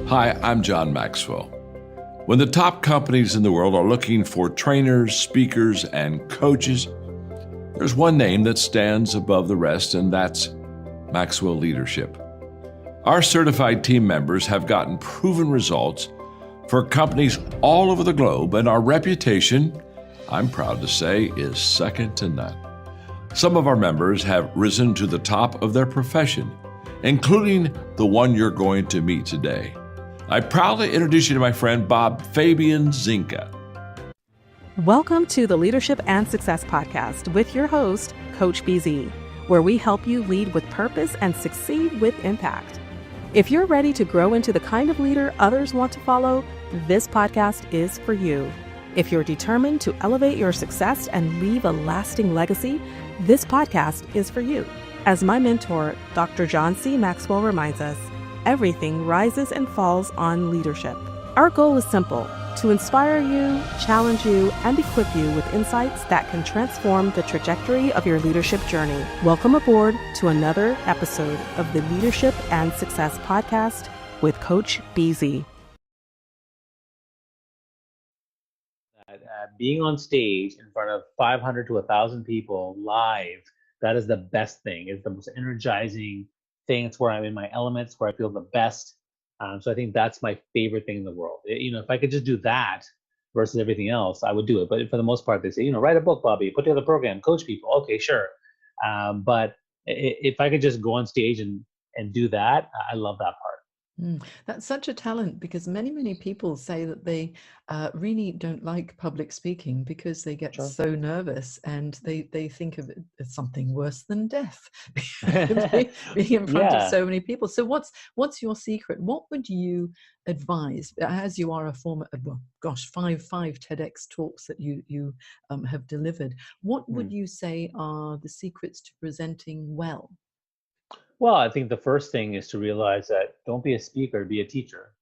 Hi, I'm John Maxwell. When the top companies in the world are looking for trainers, speakers, and coaches, there's one name that stands above the rest, and that's Maxwell Leadership. Our certified team members have gotten proven results for companies all over the globe, and our reputation, I'm proud to say, is second to none. Some of our members have risen to the top of their profession, including the one you're going to meet today. I proudly introduce you to my friend Bob Fabian Zinka. Welcome to the Leadership and Success Podcast with your host, Coach BZ, where we help you lead with purpose and succeed with impact. If you're ready to grow into the kind of leader others want to follow, this podcast is for you. If you're determined to elevate your success and leave a lasting legacy, this podcast is for you. As my mentor, Dr. John C. Maxwell reminds us, everything rises and falls on leadership. Our goal is simple: to inspire you, challenge you, and equip you with insights that can transform the trajectory of your leadership journey. Welcome aboard to another episode of the Leadership and Success Podcast with Coach BZ. Being on stage in front of 500 to 1,000 people live, that is the best thing. It's the most energizing thing. It's where I'm in my elements, where I feel the best. So I think that's my favorite thing in the world. If I could just do that versus everything else, I would do it. But for the most part, they say, write a book, Bobby, put together a program, coach people. Okay, sure. But if I could just go on stage and do that, I love that part. That's such a talent, because many people say that they really don't like public speaking because they get so nervous, and they think of it as something worse than death, being in front of so many people. So what's your secret? What would you advise, as you are a former, 5 TEDx talks that you have delivered? What would you say are the secrets to presenting well? Well, I think the first thing is to realize that don't be a speaker, be a teacher,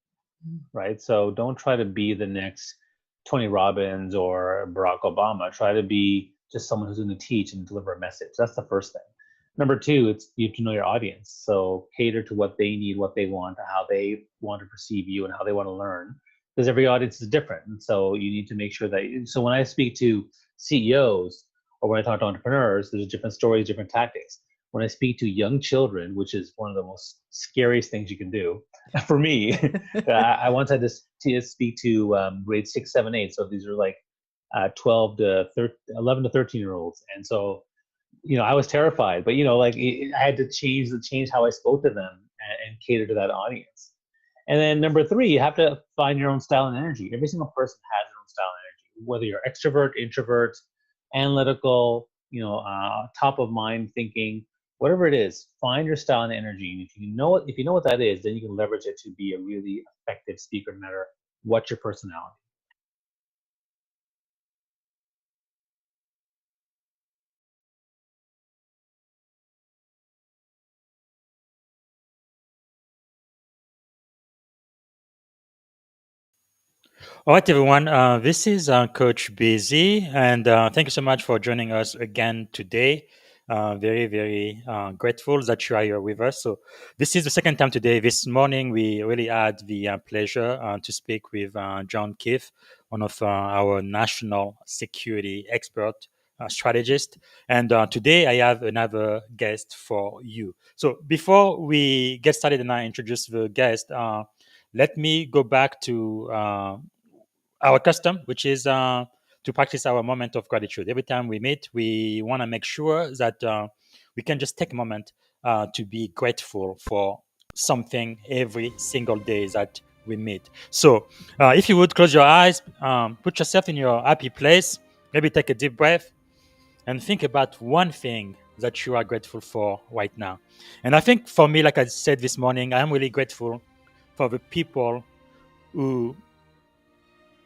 right? So don't try to be the next Tony Robbins or Barack Obama. Try to be just someone who's going to teach and deliver a message. That's the first thing. Number two, you have to know your audience. So cater to what they need, what they want, how they want to perceive you, and how they want to learn. Because every audience is different. And so you need to make sure that, so when I speak to CEOs or when I talk to entrepreneurs, there's different stories, different tactics. When I speak to young children, which is one of the most scariest things you can do for me, I once had to speak to grade 6, 7, 8. So these are like 11 to 13-year-olds. And so, I was terrified, but I had to change how I spoke to them and cater to that audience. And then number three, you have to find your own style and energy. Every single person has their own style and energy, whether you're extrovert, introvert, analytical, top of mind thinking. Whatever it is, find your style and energy. And if you know what that is, then you can leverage it to be a really effective speaker, no matter what's your personality. All right, everyone. This is Coach BZ, and thank you so much for joining us again today. Very, very grateful that you are here with us. So this is the second time today. This morning, we really had the pleasure to speak with John Keefe, one of our national security expert strategist. And today, I have another guest for you. So before we get started and I introduce the guest, let me go back to our custom, which is to practice our moment of gratitude. Every time we meet, we want to make sure that we can just take a moment to be grateful for something every single day that we meet. So if you would close your eyes, put yourself in your happy place, maybe take a deep breath and think about one thing that you are grateful for right now. And I think for me, like I said this morning, I am really grateful for the people who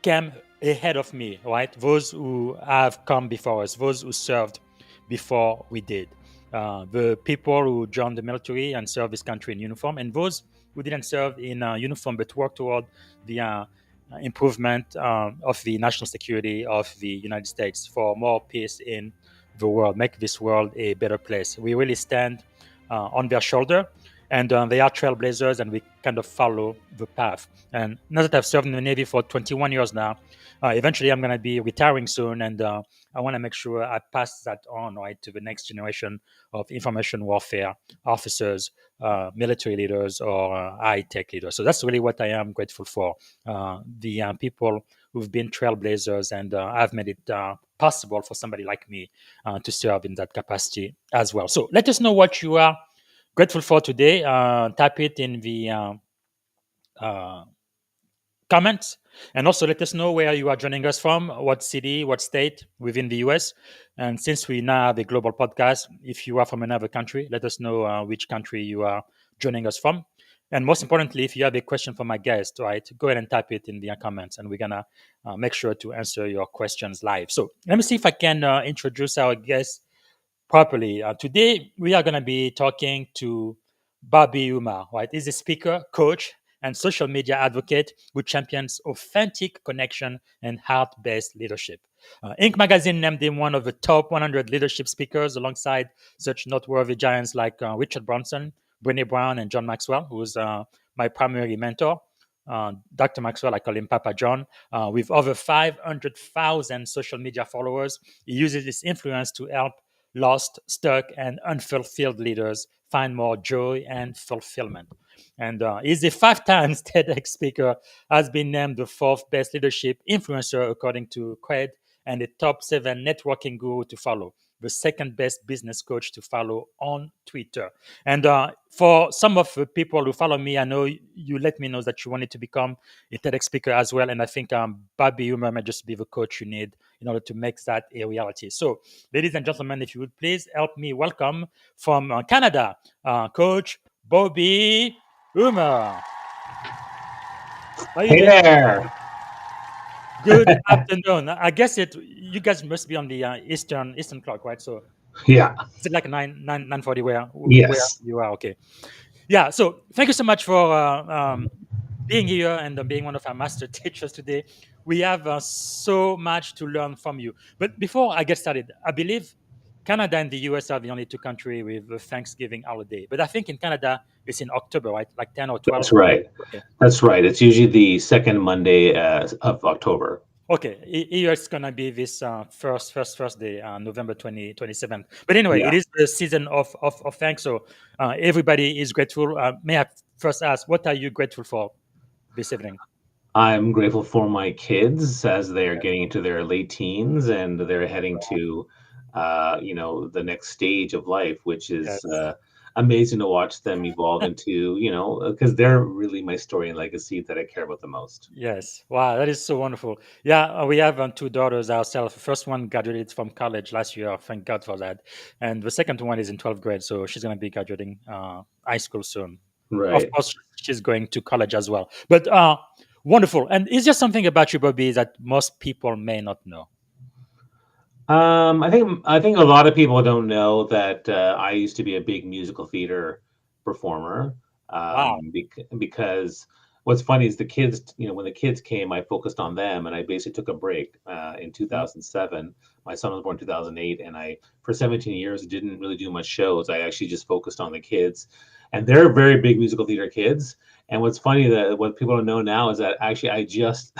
came ahead of me, right? Those who have come before us, those who served before we did. The people who joined the military and served this country in uniform, and those who didn't serve in uniform but worked toward the improvement of the national security of the United States for more peace in the world, make this world a better place. We really stand on their shoulder. and they are trailblazers, and we kind of follow the path. And now that I've served in the Navy for 21 years now, eventually I'm going to be retiring soon, and I want to make sure I pass that on, right, to the next generation of information warfare officers, military leaders, or high tech leaders. So that's really what I am grateful for. The people who've been trailblazers, and I've made it possible for somebody like me to serve in that capacity as well. So let us know what you are grateful for today. Type it in the uh, comments, and also let us know where you are joining us from, what city, what state within the US. And since we now have a global podcast, if you are from another country, let us know which country you are joining us from. And most importantly, if you have a question for my guest, right, go ahead and type it in the comments, and we're gonna make sure to answer your questions live. So let me see if I can introduce our guest properly. Today, we are going to be talking to Bobby Umar, right? He's a speaker, coach, and social media advocate who champions authentic connection and heart based leadership. Inc. magazine named him one of the top 100 leadership speakers alongside such noteworthy giants like Richard Branson, Brene Brown, and John Maxwell, who's my primary mentor. Dr. Maxwell, I call him Papa John, with over 500,000 social media followers. He uses his influence to help lost, stuck, and unfulfilled leaders find more joy and fulfillment. And he's a 5 times TEDx speaker, has been named the fourth best leadership influencer according to Cred, and the top 7 networking guru to follow, the second best business coach to follow on Twitter. And for some of the people who follow me, I know you let me know that you wanted to become a TEDx speaker as well. And I think Bobby Umar may just be the coach you need in order to make that a reality. So, ladies and gentlemen, if you would please help me welcome from Canada, Coach Bobby Umar. How are you Hey doing? there. Good afternoon. I guess you guys must be on the Eastern clock, right? So Yeah. is it like 9:40 where Yes. you are? Okay. Yeah. So thank you so much for being here and being one of our master teachers today. We have so much to learn from you. But before I get started, I believe Canada and the US are the only two countries with a Thanksgiving holiday. But I think in Canada it's in October, right? Like 10 or 12. That's right. Okay. That's right. It's usually the second Monday of October. Okay, here it's gonna be this first day, November 27th. But anyway, Yeah. it is the season of thanks. So everybody is grateful. May I first ask, what are you grateful for this evening? I'm grateful for my kids as they are getting into their late teens and they're heading to, the next stage of life, which is Yes. amazing to watch them evolve into, because they're really my story and legacy that I care about the most. Yes. Wow, that is so wonderful. Yeah, we have two daughters ourselves. The first one graduated from college last year. Thank God for that. And the second one is in 12th grade, so she's going to be graduating high school soon. Of Right. course, she's going to college as well. But wonderful. And is there something about you, Bobby, that most people may not know? I think a lot of people don't know that I used to be a big musical theater performer. Wow. Because what's funny is the kids, when the kids came, I focused on them, and I basically took a break in Mm. 2007. My son was born in 2008, and I, for 17 years, didn't really do much shows. I actually just focused on the kids, and they're very big musical theater kids. And what's funny that what people don't know now is that actually I just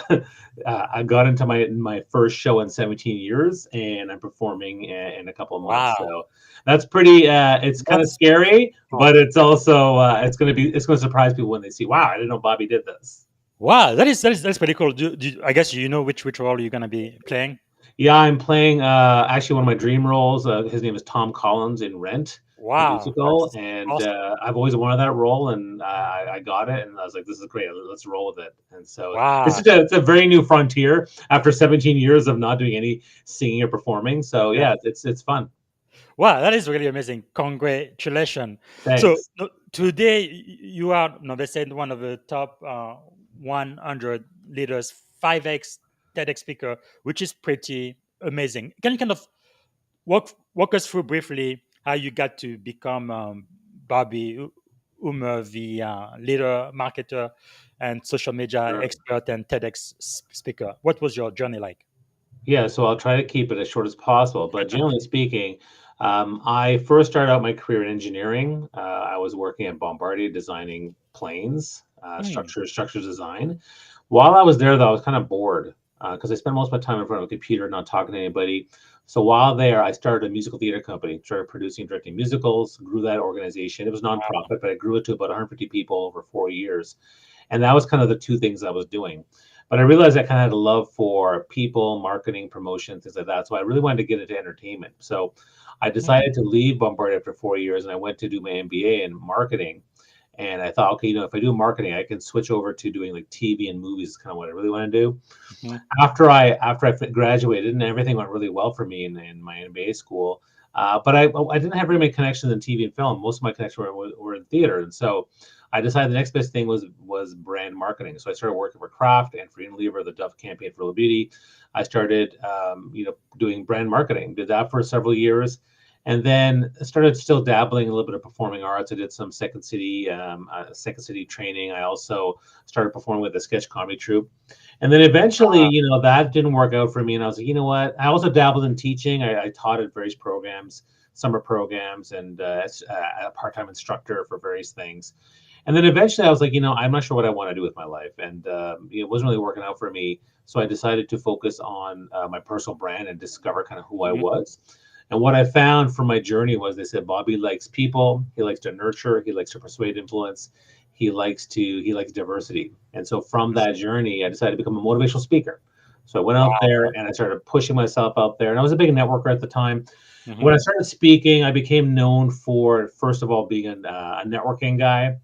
I got into my first show in 17 years, and I'm performing in a couple of months. Wow. So that's pretty. It's kind of That's scary, wow. but it's also it's gonna surprise people when they see. Wow, I didn't know Bobby did this. Wow, that's pretty cool. I guess you know which role you're gonna be playing. Yeah, I'm playing actually one of my dream roles. His name is Tom Collins in Rent, the Wow, musical, that's and awesome. I've always wanted that role, and I got it, and I was like, "This is great. Let's roll with it." And so Wow, it's a very new frontier after 17 years of not doing any singing or performing. So yeah. yeah, it's fun. Wow, that is really amazing. Congratulations. So Thanks. today you are, no, they said one of the top 100 leaders, 5x TEDx speaker, which is pretty amazing. Can you kind of walk us through briefly how you got to become Bobby Umar, the leader, marketer, and social media Sure. expert and TEDx speaker? What was your journey like? Yeah, so I'll try to keep it as short as possible. But generally speaking, I first started out my career in engineering. I was working at Bombardier designing planes, structures design. While I was there, though, I was kind of bored because I spent most of my time in front of a computer, not talking to anybody. So while there, I started a musical theater company, started producing and directing musicals, grew that organization. It was nonprofit, but I grew it to about 150 people over 4 years. And that was kind of the two things I was doing. But I realized I kind of had a love for people, marketing, promotion, things like that. So I really wanted to get into entertainment. So I decided to leave Bombardier after 4 years, and I went to do my MBA in marketing. And I thought, okay, if I do marketing, I can switch over to doing like TV and movies. Is kind of what I really want to do. After I graduated, and everything went really well for me in my MBA school. But I didn't have very many connections in TV and film. Most of my connections were in theater, and so I decided the next best thing was brand marketing. So I started working for Kraft and for Unilever, the Dove campaign for Real Beauty. I started, doing brand marketing. Did that for several years, and then started still dabbling a little bit of performing arts. I did some Second City training. I also started performing with a sketch comedy troupe. And then eventually, that didn't work out for me. And I was like, you know what? I also dabbled in teaching. I taught at various programs, summer programs, and as a part-time instructor for various things. And then eventually I was like, I'm not sure what I want to do with my life. And it wasn't really working out for me. So I decided to focus on my personal brand and discover kind of who I was. And what I found from my journey was they said, Bobby likes people. He likes to nurture. He likes to persuade, influence. He likes diversity. And so from that journey, I decided to become a motivational speaker. So I went out there and I started pushing myself out there. And I was a big networker at the time. When I started speaking, I became known for, first of all, being a networking guy,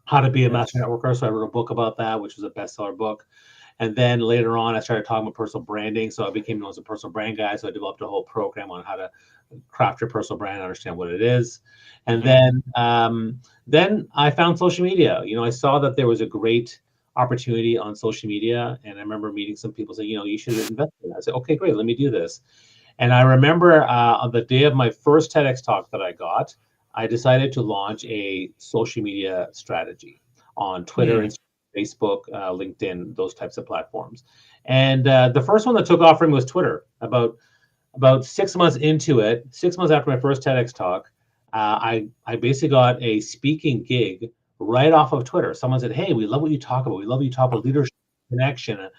how to be a master networker. So I wrote a book about that, which was a bestseller book. And then later on, I started talking about personal branding. So I became known as a personal brand guy. So I developed a whole program on how to craft your personal brand, understand what it is. And then I found social media. I saw that there was a great opportunity on social media. And I remember meeting some people say, you should invest in that. I said, okay, great, let me do this. And I remember on the day of my first TEDx talk that I got, I decided to launch a social media strategy on Twitter, Instagram, Facebook, LinkedIn, those types of platforms. And the first one that took off for me was Twitter. About 6 months into it, 6 months after my first TEDx talk, I basically got a speaking gig right off of Twitter. Someone said, hey, we love what you talk about. We love what you talk about leadership, connection.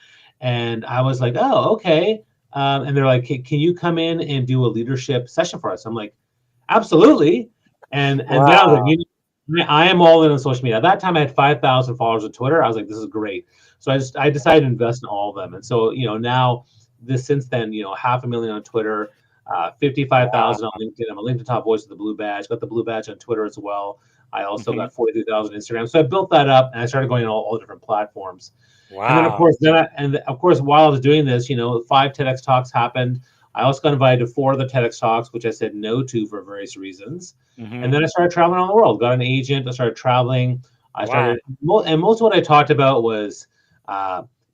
And I was like, oh, okay. And they're like, can you come in and do a leadership session for us? I'm like, absolutely. And then I was like, I am all in on social media. At that time, I had 5,000 followers on Twitter. I was like, this is great. So I decided to invest in all of them. And so, now since then, 500,000 on Twitter, 55,000 on LinkedIn. I'm a LinkedIn top voice with the blue badge. Got the blue badge on Twitter as well. I also got 43,000 Instagram. So I built that up and I started going on all different platforms. Wow. And then of course, while I was doing this, 5 TEDx talks happened. I also got invited to 4 other TEDx talks, which I said no to for various reasons. And then I started traveling around the world, got an agent. I started traveling. And most of what I talked about was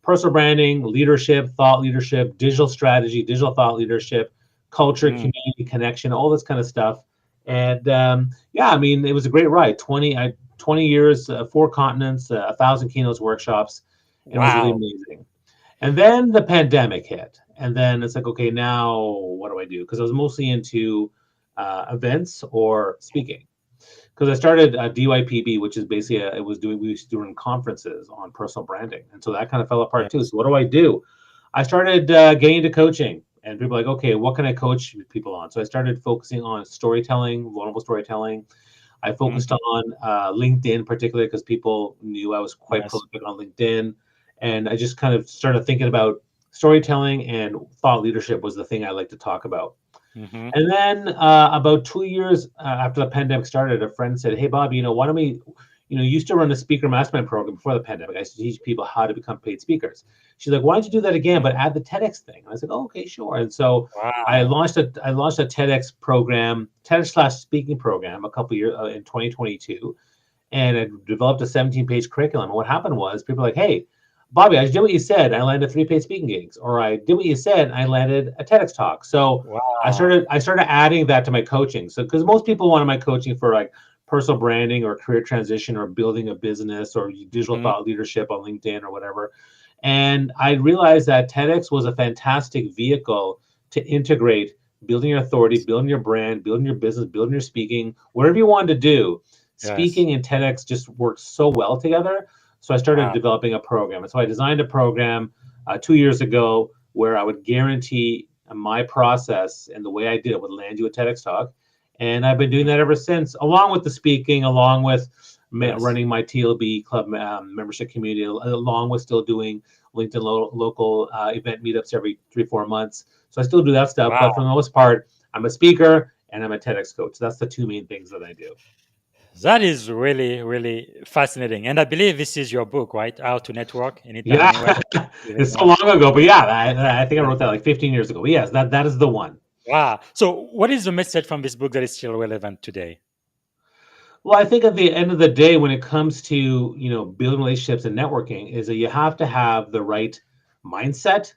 personal branding, leadership, thought leadership, digital strategy, digital thought leadership, culture, community, connection, all this kind of stuff. And it was a great ride. 20 years, 4 continents, 1,000 keynotes, workshops. It was really amazing. And then the pandemic hit. And then it's like, okay, now what do I do? Because I was mostly into events or speaking. Because I started DYPB, which is basically we was doing conferences on personal branding, and so that kind of fell apart too. So what do I do? I started getting into coaching, and people were like, okay, what can I coach people on? So I started focusing on storytelling, vulnerable storytelling. I focused on LinkedIn particularly because people knew I was quite prolific on LinkedIn, and I just kind of started thinking about storytelling and thought leadership was the thing I like to talk about. And then about 2 years after the pandemic started, a friend said, hey, Bob, why don't we, you used to run a speaker mastermind program before the pandemic. I used to teach people how to become paid speakers. She's like, why don't you do that again, but add the TEDx thing? And I said, oh, okay, sure. And so I launched a TEDx program, TEDx/speaking program a couple years in 2022. And I developed a 17-page curriculum. And what happened was people were like, hey, Bobby, I did what you said. I landed 3 paid speaking gigs, or I did what you said. I landed a TEDx talk. So I started adding that to my coaching. So because most people wanted my coaching for like personal branding or career transition or building a business or digital thought leadership on LinkedIn or whatever. And I realized that TEDx was a fantastic vehicle to integrate building your authority, building your brand, building your business, building your speaking, whatever you want to do. Yes. Speaking and TEDx just work so well together. So I started Wow. developing a program. And so I designed a program 2 years ago where I would guarantee my process and the way I did it would land you a TEDx talk. And I've been doing that ever since, along with the speaking, along with Yes. running my TLB club membership community, along with still doing LinkedIn local event meetups every 3-4 months. So I still do that stuff, but Wow. for the most part, I'm a speaker and I'm a TEDx coach. So that's the two main things that I do. That is really, really fascinating. And I believe this is your book, right? How to network anytime, Yeah, anywhere with it's so anyone. long ago, but yeah, I think I wrote that like 15 years ago. But yes, that is the one. Wow. So, what is the message from this book that is still relevant today? Well, I think at the end of the day, when it comes to building relationships and networking, is that you have to have the right mindset,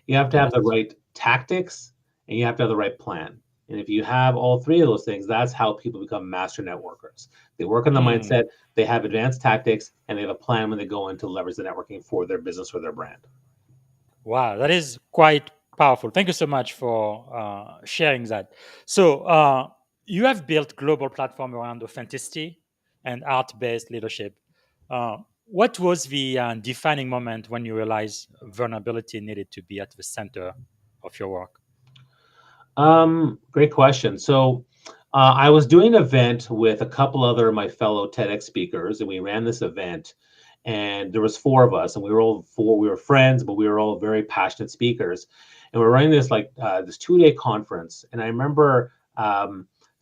you have to have the Yes. right tactics, and you have to have the right plan. And if you have all three of those things, that's how people become master networkers. They work on the Hmm. mindset, they have advanced tactics, and they have a plan when they go in to leverage the networking for their business or their brand. Wow, that is quite powerful. Thank you so much for sharing that. So, you have built global platform around authenticity and art-based leadership. What was the defining moment when you realized vulnerability needed to be at the center of your work? Great question. So, I was doing an event with a couple other of my fellow TEDx speakers, and we ran this event, and there was four of us, and we were all four. We were friends, but we were all very passionate speakers, and we're running this this 2-day conference. And I remember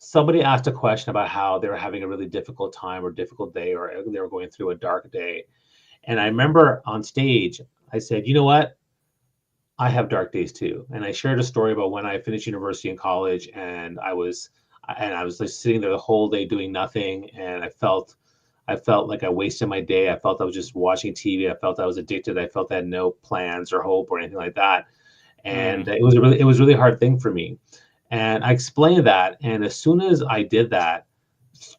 somebody asked a question about how they were having a really difficult time or difficult day, or they were going through a dark day. And I remember on stage, I said, "You know what? I have dark days too." And I shared a story about when I finished university and college, and I was just sitting there the whole day doing nothing, and I felt like I wasted my day. I felt I was just watching TV. I felt I was addicted. I felt I had no plans or hope or anything like that. Hmm. And it was a really hard thing for me. And I explained that. And as soon as I did that,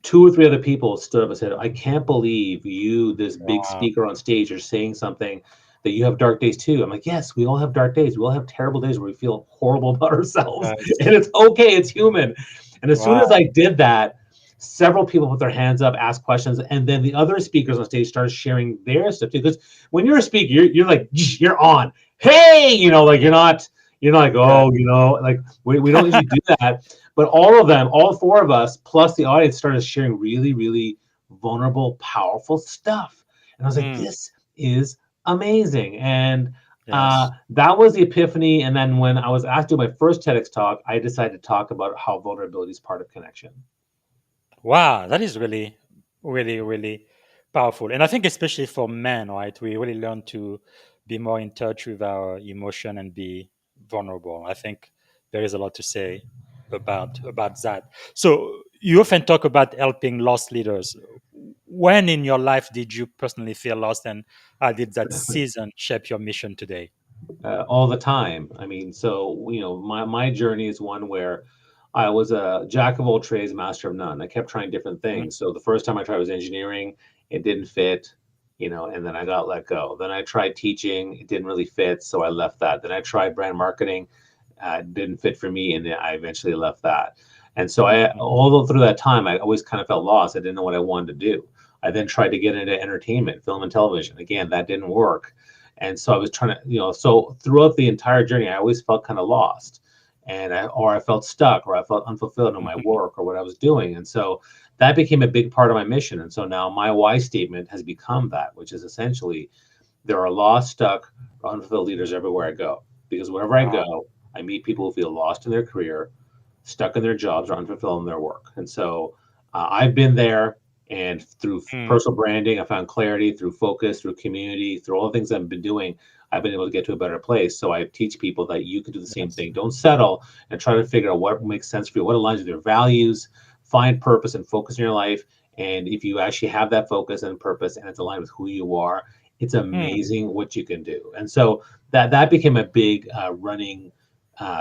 two or three other people stood up and said, "I can't believe you, this big Wow. speaker on stage, are saying something that you have dark days too." I'm like, "Yes, we all have dark days. We all have terrible days where we feel horrible about ourselves, Yes. and it's okay. It's human." And as soon Wow. as I did that, several people put their hands up, asked questions, and then the other speakers on stage started sharing their stuff too. Because when you're a speaker, you're like, you're on. Hey, like you're not like, Yeah. oh, like we don't usually do that. But all of them, all four of us, plus the audience, started sharing really, really vulnerable, powerful stuff. And I was like, Hmm. this is amazing. And Yes. that was the epiphany. And then when I was asked to do my first TEDx talk, I decided to talk about how vulnerability is part of connection. Wow, that is really, really, really powerful. And I think especially for men, right, we really learn to be more in touch with our emotion and be vulnerable. I think there is a lot to say about that. So you often talk about helping lost leaders. When in your life did you personally feel lost, and how did that season shape your mission today? All the time. I mean, so my journey is one where I was a jack of all trades, master of none. I kept trying different Mhm. things. So the first time I tried was engineering, it didn't fit, and then I got let go. Then I tried teaching, it didn't really fit, so I left that. Then I tried brand marketing, it didn't fit for me, and then I eventually left that. And so Mhm. although through that time, I always kind of felt lost. I didn't know what I wanted to do. I then tried to get into entertainment, film and television. Again, that didn't work. And so I was trying to, so throughout the entire journey, I always felt kind of lost, or I felt stuck, or I felt unfulfilled in my Mhm. work or what I was doing. And so that became a big part of my mission. And so now my why statement has become that, which is essentially, there are lost, stuck, or unfulfilled leaders everywhere I go. Because wherever I Wow. go, I meet people who feel lost in their career, stuck in their jobs, or unfulfilled in their work. And so I've been there, and through Mm. personal branding, I found clarity, through focus, through community, through all the things I've been doing. I've been able to get to a better place. So I teach people that you can do the same Yes. thing. Don't settle, and try to figure out what makes sense for you, what aligns with your values, find purpose and focus in your life. And if you actually have that focus and purpose, and it's aligned with who you are, it's Mm. amazing what you can do. And so that became a big running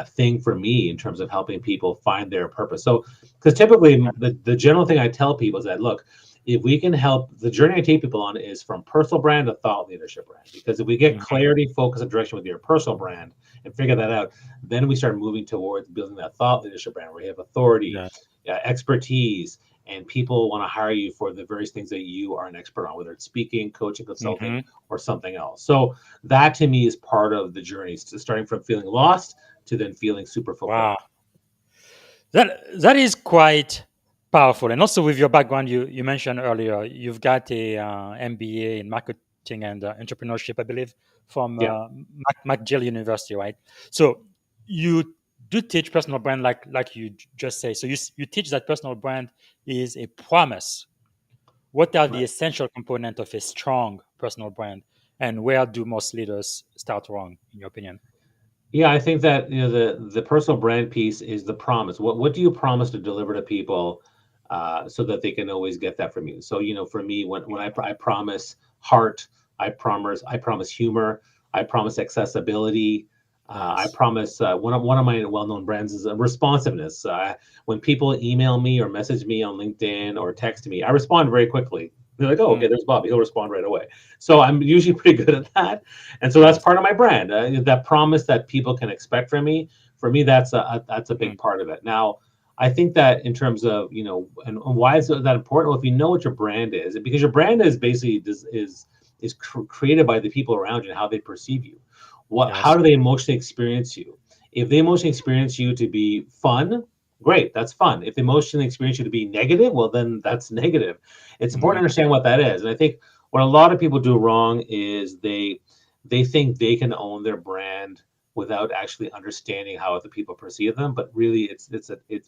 thing for me in terms of helping people find their purpose. So, because typically the general thing I tell people is that, look, if we can help, the journey I take people on is from personal brand to thought leadership brand. Because if we get Mhm. clarity, focus, and direction with your personal brand and figure that out, then we start moving towards building that thought leadership brand where you have authority, Yes. expertise, and people want to hire you for the various things that you are an expert on, whether it's speaking, coaching, consulting, Mhm. or something else. So that to me is part of the journey, starting from feeling lost to then feeling super fulfilled. Wow. That is quite powerful. And also with your background, you mentioned earlier, you've got a MBA in marketing and entrepreneurship, I believe, from Yeah. McGill University, right? So you do teach personal brand, like you just say. So you teach that personal brand is a promise. What are the Right. essential components of a strong personal brand, and where do most leaders start wrong, in your opinion? Yeah, I think that the personal brand piece is the promise. What do you promise to deliver to people, so that they can always get that from you? So for me, when I promise heart, I promise humor, I promise accessibility, I Yes. promise one of my well-known brands is responsiveness. When people email me or message me on LinkedIn or text me, I respond very quickly. They're like, "Oh, Mm, okay, there's Bobby. He'll respond right away." So I'm usually pretty good at that. And so that's yes. part of my brand. That promise that people can expect from me. For me, that's a Mm, big part of it. Now, I think that in terms of and why is that important? Well, if you know what your brand is, because your brand is basically created by the people around you and how they perceive you. How yes. do they emotionally experience you? If they emotionally experience you to be fun, great, that's fun. If they emotionally experience you to be negative, well, then that's negative. It's important to Mhm. understand what that is. And I think what a lot of people do wrong is they think they can own their brand without actually understanding how other people perceive them. But really, it's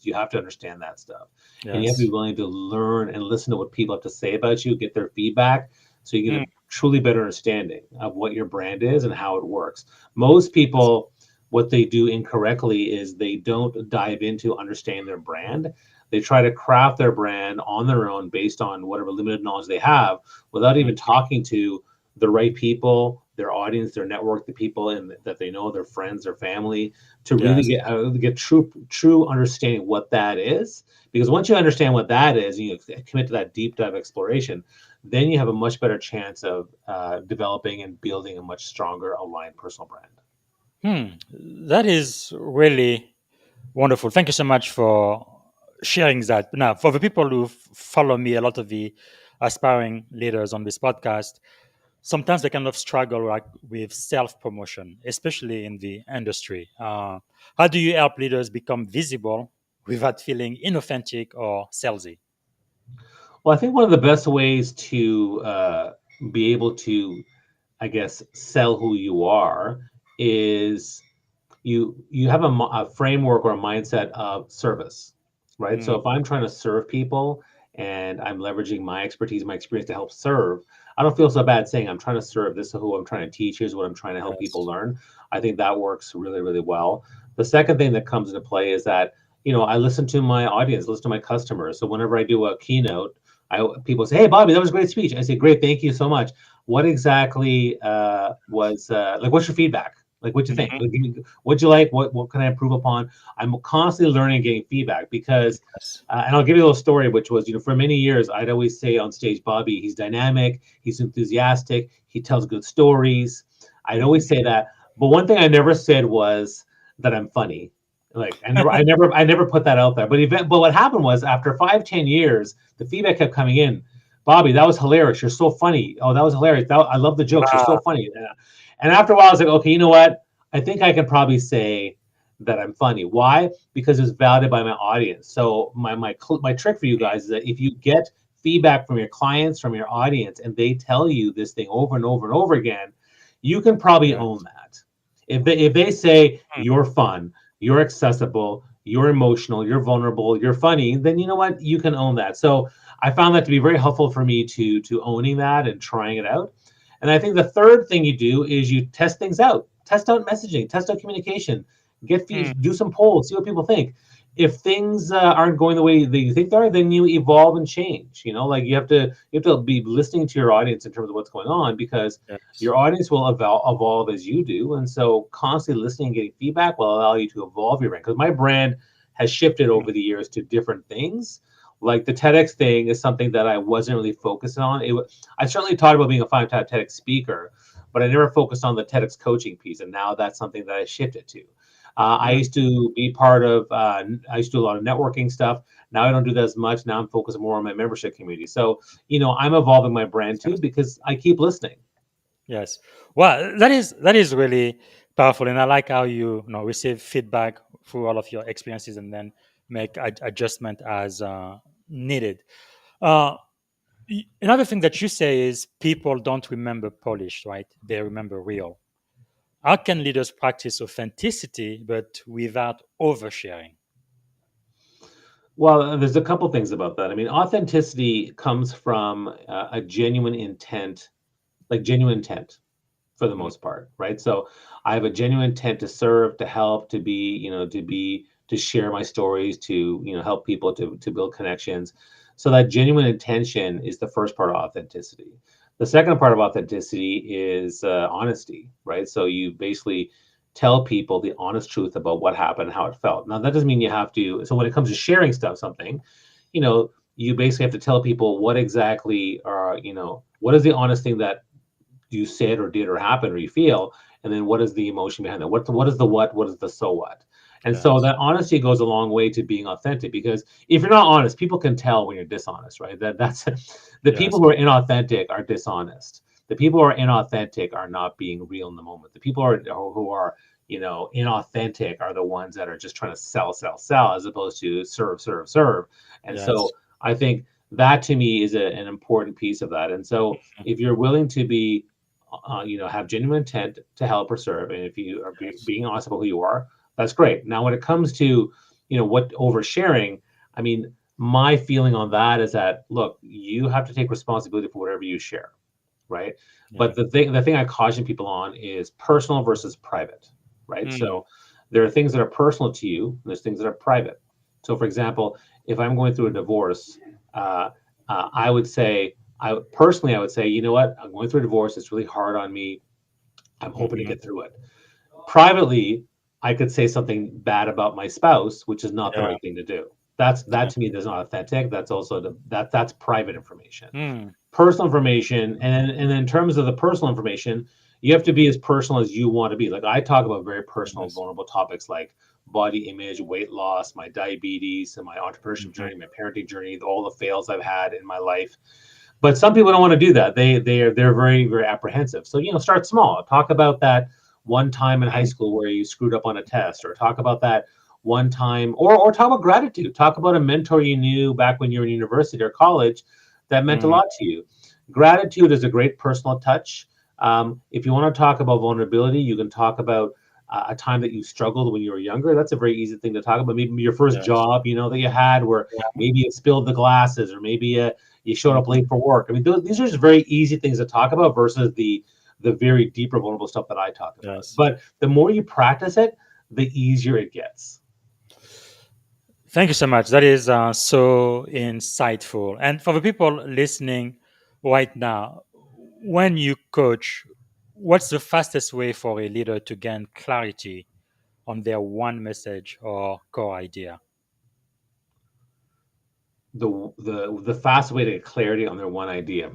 you have to understand that stuff, and you have to be Yes. willing to learn and listen to what people have to say about you, get their feedback, so you get Mm, a truly better understanding of what your brand is and how it works. Most people, what they do incorrectly is they don't dive into understanding their brand. They try to craft their brand on their own based on whatever limited knowledge they have without mm, even talking to the right people, their audience, their network, the people that they know, their friends, their family, to really yes. get true understanding what that is. Because once you understand what that is, and you commit to that deep dive exploration, then you have a much better chance of developing and building a much stronger aligned personal brand. Hmm. That is really wonderful. Thank you so much for sharing that. Now, for the people who follow me, a lot of the aspiring leaders on this podcast, sometimes they kind of struggle like with self promotion, especially in the industry. How do you help leaders become visible without feeling inauthentic or salesy? Well, I think one of the best ways to be able to, I guess, sell who you are is you have a framework or a mindset of service, right? So Mm, if I'm trying to serve people and I'm leveraging my expertise, my experience to help serve, I don't feel so bad saying I'm trying to serve. This is who I'm trying to teach. Here's what I'm trying to help people yes. learn. I think that works really, really well. The second thing that comes into play is that I listen to my audience, listen to my customers. So whenever I do a keynote, people say, "Hey, Bobby, that was a great speech." I say, "Great, thank you so much. What exactly was like? What's your feedback? Like, what you think? Hmm. Like, what'd you like? What can I improve upon?" I'm constantly learning and getting feedback because, Yes. and I'll give you a little story, which was, for many years, I'd always say on stage, Bobby, he's dynamic, he's enthusiastic, he tells good stories. I'd always Mhm. say that. But one thing I never said was that I'm funny. Like I never put that out there. But what happened was after 5, 10 years, the feedback kept coming in. Bobby, that was hilarious. You're so funny. Oh, that was hilarious. I love the jokes. You're so Wow. funny. And after a while, I was like, okay, you know what? I think I can probably say that I'm funny. Why? Because it's validated by my audience. So my trick for you guys is that if you get feedback from your clients, from your audience, and they tell you this thing over and over and over again, you can probably Yes. own that. If they say Mm, you're fun, you're accessible, you're emotional, you're vulnerable, you're funny, then you know what? You can own that. So I found that to be very helpful for me to owning that and trying it out. And I think the third thing you do is you test things out. Test out messaging, test out communication, mm, do some polls, see what people think. If things aren't going the way that you think they are, then you evolve and change. Like you have to be listening to your audience in terms of what's going on, because yes. your audience will evolve as you do, and so constantly listening and getting feedback will allow you to evolve your brand. Because my brand has shifted Mm, over the years to different things. Like the TEDx thing is something that I wasn't really focused on. I certainly talked about being a 5-time TEDx speaker, but I never focused on the TEDx coaching piece. And now that's something that I shifted to. I used to be part of, I used to do a lot of networking stuff. Now I don't do that as much. Now I'm focused more on my membership community. So, I'm evolving my brand too because I keep listening. Yes. Well, that is really powerful, and I like how you receive feedback through all of your experiences, and then make adjustment as needed. Uh, Another thing that you say is people don't remember polished, right? They remember real. How can leaders practice authenticity but without oversharing? Well, there's a couple things about that. I mean, authenticity comes from a genuine intent, like genuine intent for the Mm, most part, right? So I have a genuine intent to serve, to help, to share my stories, to, help people to build connections. So that genuine intention is the first part of authenticity. The second part of authenticity is honesty, right? So you basically tell people the honest truth about what happened, how it felt. Now that doesn't mean you have to. So when it comes to sharing something, you know, you basically have to tell people what exactly are, what is the honest thing that you said or did or happened or you feel, and then what is the emotion behind that? What is the what is the so what? And so yes. that honesty goes a long way to being authentic, because if you're not honest, people can tell when you're dishonest, right? That's the people Yes. who are inauthentic are dishonest. The people who are inauthentic are not being real in the moment. The people who are inauthentic are the ones that are just trying to sell, sell, sell, as opposed to serve, serve, serve. And Yes. so I think that to me is an important piece of that. And so if you're willing to be have genuine intent to help or serve, and if you are being honest about who you are, that's great. Now, when it comes to, what oversharing, I mean, my feeling on that is that, look, you have to take responsibility for whatever you share, right? Yeah. But the thing I caution people on is personal versus private, right? Mm, So there are things that are personal to you, and there's things that are private. So, for example, if I'm going through a divorce, uh, I would say, I would say, you know what, I'm going through a divorce. It's really hard on me. I'm hoping to mhm. get through it. Privately, I could say something bad about my spouse, which is not the Yeah. right thing to do. That Yeah. to me is not authentic. That's also that's private information. Mm, Personal information, and in terms of the personal information, you have to be as personal as you want to be. Like I talk about very personal, yes. vulnerable topics like body image, weight loss, my diabetes, and my entrepreneurship Mhm. journey, my parenting journey, all the fails I've had in my life. But some people don't want to do that. They're very, very apprehensive. So start small. Talk about that one time in high school where you screwed up on a test, or talk about that one time, or talk about gratitude. Talk about a mentor you knew back when you were in university or college that meant a Mm, lot to you. Gratitude is a great personal touch. If you want to talk about vulnerability, you can talk about a time that you struggled when you were younger. That's a very easy thing to talk about. Maybe your first yes. job, that you had, where Yeah. maybe you spilled the glasses, or maybe you showed up Mhm. late for work. I mean, these are just very easy things to talk about versus the very deeper, vulnerable stuff that I talk about. Yes. But the more you practice it, the easier it gets. Thank you so much. That is so insightful. And for the people listening right now, when you coach, what's the fastest way for a leader to gain clarity on their one message or core idea? The fast way to get clarity on their one idea.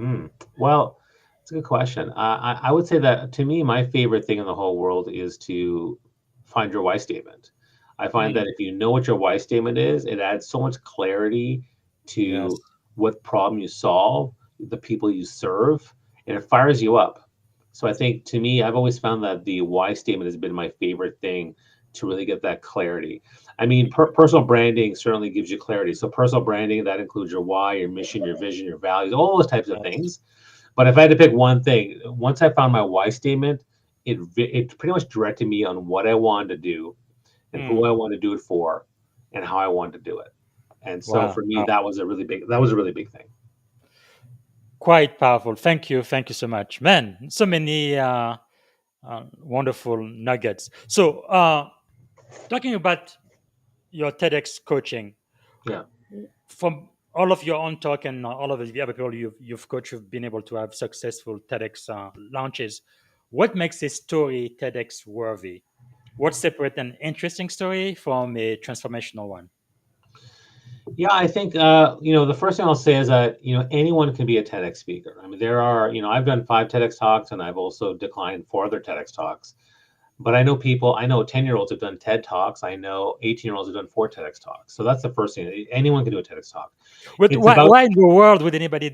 Well, it's a good question. I would say that to me, my favorite thing in the whole world is to find your why statement. I find Mm, that if you know what your why statement is, it adds so much clarity to yes. what problem you solve, the people you serve, and it fires you up. So I think to me, I've always found that the why statement has been my favorite thing to really get that clarity. I mean, personal branding certainly gives you clarity. So personal branding, that includes your why, your mission, your vision, your values, all those types of Yes. things. But if I had to pick one thing, once I found my why statement, it pretty much directed me on what I wanted to do, and who Mm, I wanted to do it for, and how I wanted to do it. And so wow. for me, that was a really big thing. Quite powerful. Thank you. Thank you so much. Man, so many wonderful nuggets. So, talking about your TEDx coaching, Yeah. from all of your own talk and all of the other people you've coached, you've been able to have successful TEDx launches. What makes a story TEDx worthy? What separates an interesting story from a transformational one? Yeah, I think the first thing I'll say is that anyone can be a TEDx speaker. I mean, there are I've done 5 TEDx talks, and I've also declined 4 other TEDx talks. But I know 10-year-olds have done TED talks. I know 18-year-olds have done 4 TEDx talks. So that's the first thing. Anyone can do a TEDx talk. But It's about why in the world would anybody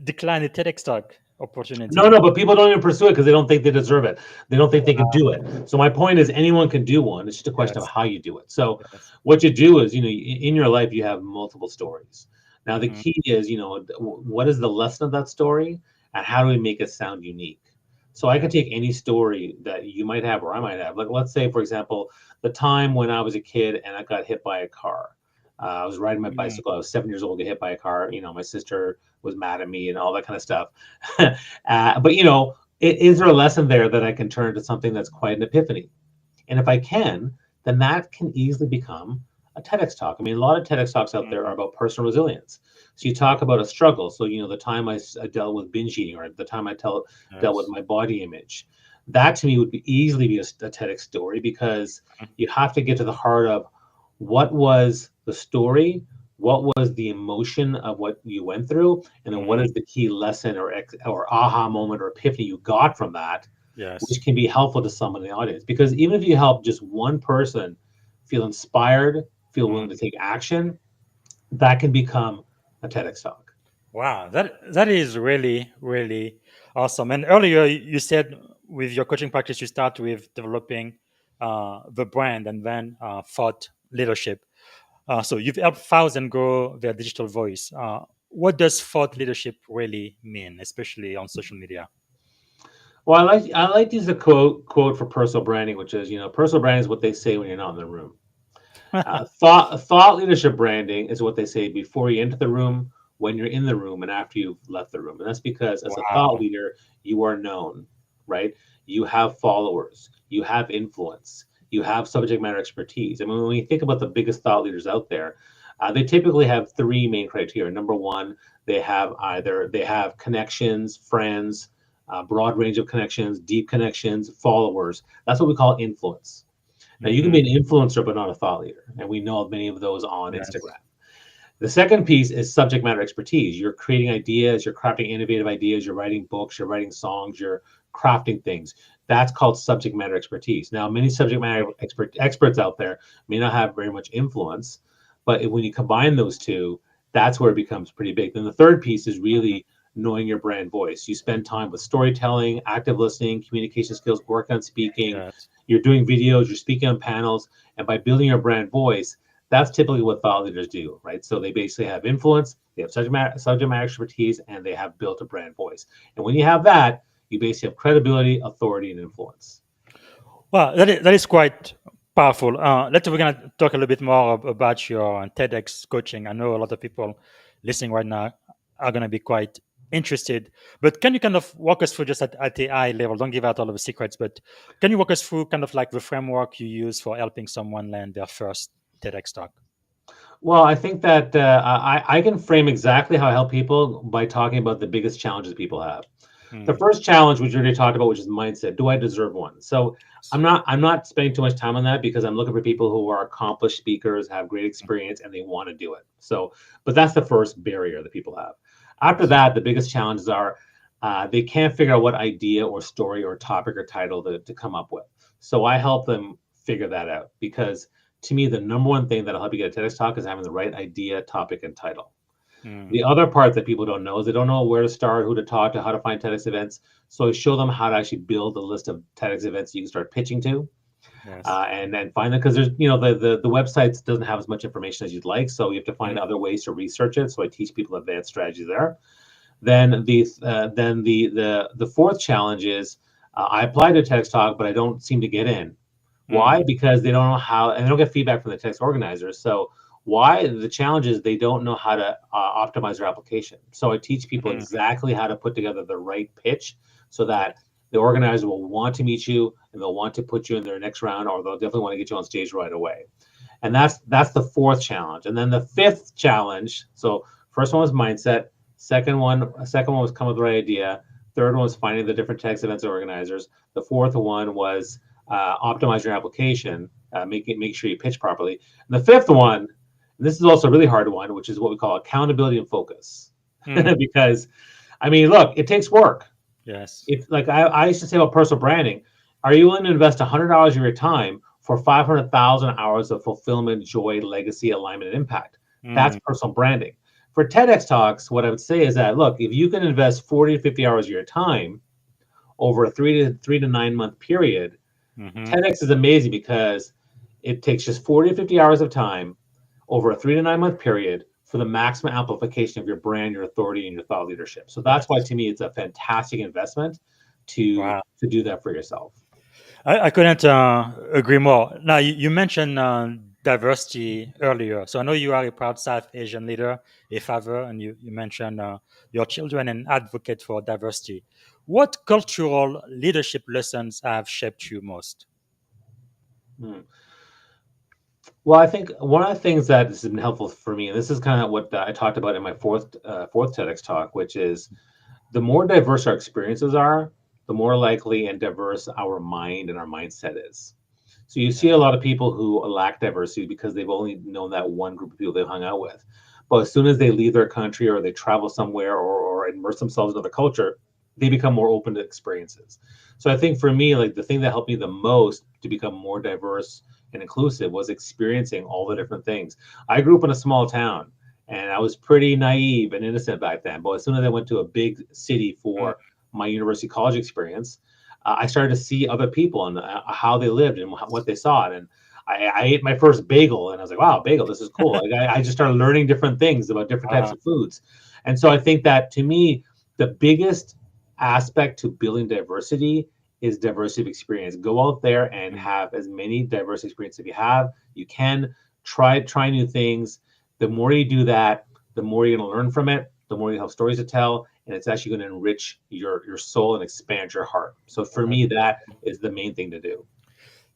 decline a TEDx talk No, opportunity? no, but people don't even pursue it because they don't think they deserve it. They don't think they can do it. So my point is, anyone can do one. It's just a question of Yes, how you do it. So yes. what you do is, in your life, you have multiple stories. Now the Mm, key is, what is the lesson of that story, and how do we make it sound unique? So I yeah. could take any story that you might have or I might have. Like, let's say, for example, the time when I was a kid and I got hit by a car. I was riding my Mm, bicycle. I was 7 years old, get hit by a car. My sister was mad at me and all that kind of stuff. But is there a lesson there that I can turn to something that's quite an epiphany? And if I can, then that can easily become a TEDx talk. I mean, a lot of TEDx talks out there are mm, about personal resilience. So you talk about a struggle. So the time I dealt with binge eating, or the time dealt with yes. my body image, that to me would easily be a TEDx story, because Mm, you have to get to the heart of what was the story, what was the emotion of what you went through, and then what mhm, is the key lesson or aha moment or epiphany you got from that, yes. which can be helpful to someone in the audience. Because even if you help just one person feel inspired, feel willing to Mm. take action, that can become a TEDx talk. Wow, that is really really awesome. And earlier you said with your coaching practice you start with developing the brand and then thought leadership. So you've helped thousands grow their digital voice. What does thought leadership really mean, especially on social media? Well, I like to use the quote for personal branding, which is, personal branding is what they say when you're not in the room. Thought leadership branding is what they say before you enter the room, when you're in the room, and after you've left the room. And that's because as a thought Wow. leader, you are known, right? You have followers, you have influence, you have subject matter expertise. I mean, when you think about the biggest thought leaders out there, they typically have 3 main criteria. Number one, they have connections, friends, broad range of connections, deep connections, followers. That's what we call influence. Now, you can Hmm. be an influencer, but not a thought leader. And we know of many of those on Yes. Instagram. The second piece is subject matter expertise. You're creating ideas, you're crafting innovative ideas, you're writing books, you're writing songs, you're crafting things. That's called subject matter expertise. Now, many subject matter experts out there may not have very much influence, but when you combine those two, that's where it becomes pretty big. Then the third piece is Mhm. really knowing your brand voice. You spend time with storytelling, active listening, communication skills, work on speaking, Yes. you're doing videos, you're speaking on panels, and by building your brand voice, that's typically what thought leaders do, right? So they basically have influence, they have subject matter expertise, and they have built a brand voice. And when you have that, you basically have credibility, authority, and influence. Well, that is quite powerful. We're gonna talk a little bit more about your TEDx coaching. I know a lot of people listening right now are gonna be quite interested. But can you kind of walk us through just at the eye level? Don't give out all of the secrets, but can you walk us through kind of like the framework you use for helping someone land their first TEDx talk? Well, I think that I can frame exactly how I help people by talking about the biggest challenges people have. The Mm, first challenge, which we already talked about, which is mindset. Do I deserve one? So I'm not spending too much time on that, because I'm looking for people who are accomplished speakers, have great experience, and they want to do it. So, but that's the first barrier that people have. After yes. that, the biggest challenges are they can't figure out what idea or story or topic or title to come up with. So I help them figure that out, because to me, the number one thing that'll help you get a TEDx talk is having the right idea, topic, and title. Mm, The other part that people don't know is they don't know where to start, who to talk to, how to find TEDx events. So I show them how to actually build a list of TEDx events you can start pitching to, yes. and then find them, because there's the websites doesn't have as much information as you'd like, so you have to find Mm, other ways to research it. So I teach people advanced strategies there. Then the fourth challenge is I applied to TEDx talk, but I don't seem to get in. Why? mm, Because they don't know how, and they don't get feedback from the TEDx organizers. So why the challenge is they don't know how to optimize their application. So I teach people mm, exactly how to put together the right pitch, so that the organizer will want to meet you and they'll want to put you in their next round, or they'll definitely want to get you on stage right away. And that's the fourth challenge. And then the fifth challenge. So first one was mindset. Second one was come up with the right idea. Third one was finding the different TEDx events organizers. The fourth one was optimize your application, make sure you pitch properly. And the fifth one This is also a really hard one, which is what we call accountability and focus. Mm, Because, I mean, look, it takes work. yes. If like I used to say about personal branding, are you willing to invest $100 of your time for 500,000 hours of fulfillment, joy, legacy, alignment, and impact? That's Mm, personal branding. For TEDx talks, what I would say is that look, if you can invest 40 to 50 hours of your time over a 3 to 9 month period, mm-hmm. TEDx is amazing because it takes just 40 to 50 hours of time over a 3 to 9 month period for the maximum amplification of your brand, your authority, and your thought leadership. So that's why, Yes. to me, it's a fantastic investment to Wow. do that for yourself. I couldn't agree more. Now, you mentioned diversity earlier. So I know you are a proud South Asian leader, a father, and you mentioned your children and advocate for diversity. What cultural leadership lessons have shaped you most? Hmm. Well, I think one of the things that has been helpful for me, and this is kind of what I talked about in my fourth TEDx talk, which is the more diverse our experiences are, the more likely and diverse our mind and our mindset is. So you see a Yes. lot of people who lack diversity because they've only known that one group of people they've hung out with. But as soon as they leave their country or they travel somewhere or immerse themselves in another culture, they become more open to experiences. So I think for me, like the thing that helped me the most to become more diverse and inclusive was experiencing all the different things. I grew up in a small town and I was pretty naive and innocent back then. But as soon as I went to a big city Mm, for my university college experience, I started to see other people and how they lived and what they saw. And I ate my first bagel, and I was like, "Wow, bagel! This is cool." Like I just started learning different things about different types uh, of foods, and so I think that to me, the biggest aspect to building diversity is diversity of experience. Go out there and mm, have as many diverse experiences if you have. You can try new things. The more you do that, the more you're going to learn from it. The more you have stories to tell, and it's actually going to enrich your soul and expand your heart. So for me, that is the main thing to do.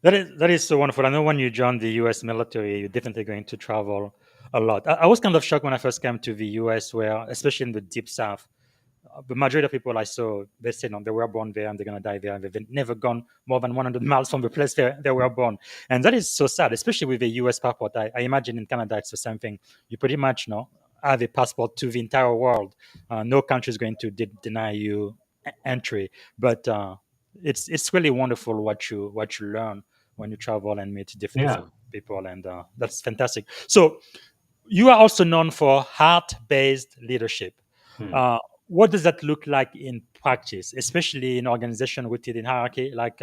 that is so wonderful. I know when you join the U.S. military, you're definitely going to travel a lot. I was kind of shocked when I first came to the U.S., where especially in the deep South, the majority of people I saw, they say no, they were born there and they're gonna die there, and they've never gone more than 100 miles from the place they were born, and that is so sad, especially with a U.S. passport. I imagine in Canada it's the same thing. You pretty much have a passport to the entire world. No country is going to deny you entry, but it's really wonderful what you learn when you travel and meet Yeah. different people, and that's fantastic. So you are also known for heart-based leadership. Hmm. Uh, what does that look like in practice, especially in organization rooted in hierarchy, like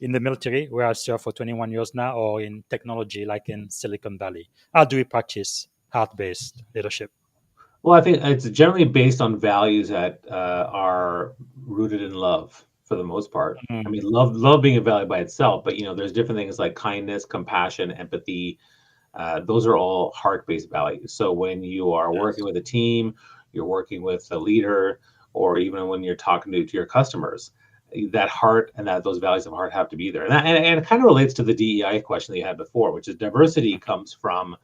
in the military, where I served for 21 years now, or in technology, like in Silicon Valley? How do we practice heart-based leadership? Well, I think it's generally based on values that are rooted in love for the most part. I Mm, mean, love being a value by itself, but there's different things like kindness, compassion, empathy. Those are all heart-based values. So when you are working yes. with a team, you're working with a leader, or even when you're talking to your customers, that heart and those values of heart have to be there. And it kind of relates to the DEI question that you had before, which is diversity comes from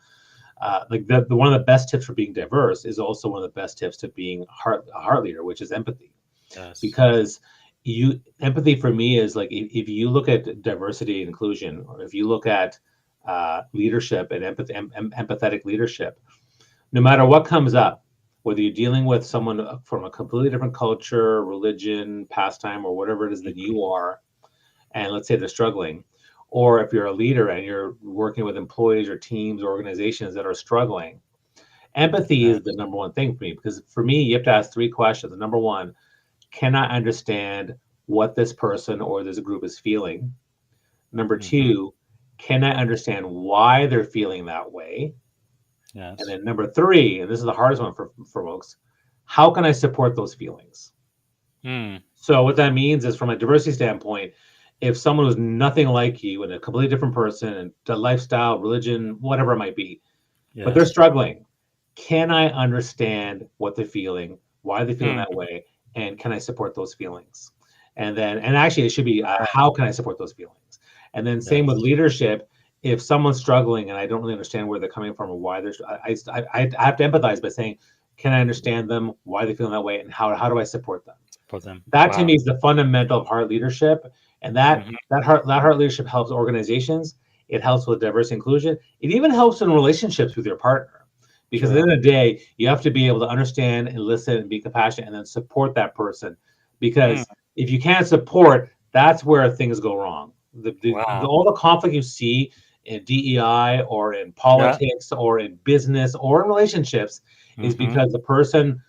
like the one of the best tips for being diverse is also one of the best tips to being a heart leader, which is empathy. Yes. Because empathy for me is like if you look at diversity and inclusion, or if you look at leadership and empathetic leadership, no matter what comes up, whether you're dealing with someone from a completely different culture, religion, pastime, or whatever it is that you are, and let's say they're struggling, or if you're a leader and you're working with employees or teams or organizations that are struggling, empathy is the Yes. number one thing for me, because for me you have to ask three questions. Number one, can I understand what this person or this group is feeling? Number Hmm. two, can I understand why they're feeling that way? And Yes. then number three, and this is the hardest one for folks, how can I support those feelings? Mm, So what that means is, from a diversity standpoint, if someone who's nothing like you and a completely different person and the lifestyle, religion, whatever it might be, but they're yes. struggling, can I understand what they're feeling, why they're feeling Mm, that way, and can I support those feelings? And actually, it should be how can I support those feelings? And then same with yes. leadership. If someone's struggling and I don't really understand where they're coming from or why they're, I have to empathize by saying, can I understand them, why they're feeling that way, and how do I support them? For them. That to Wow. me is the fundamental of heart leadership, and that Hmm. that heart leadership helps organizations. It helps with diversity inclusion. It even helps in relationships with your partner. Because at the True. end of the day, you have to be able to understand and listen and be compassionate and then support that person. Mm, Because if you can't support, that's where things go wrong. wow. All the conflict you see in DEI or in Yeah. politics or in business or in relationships is Mm-hmm. because the person,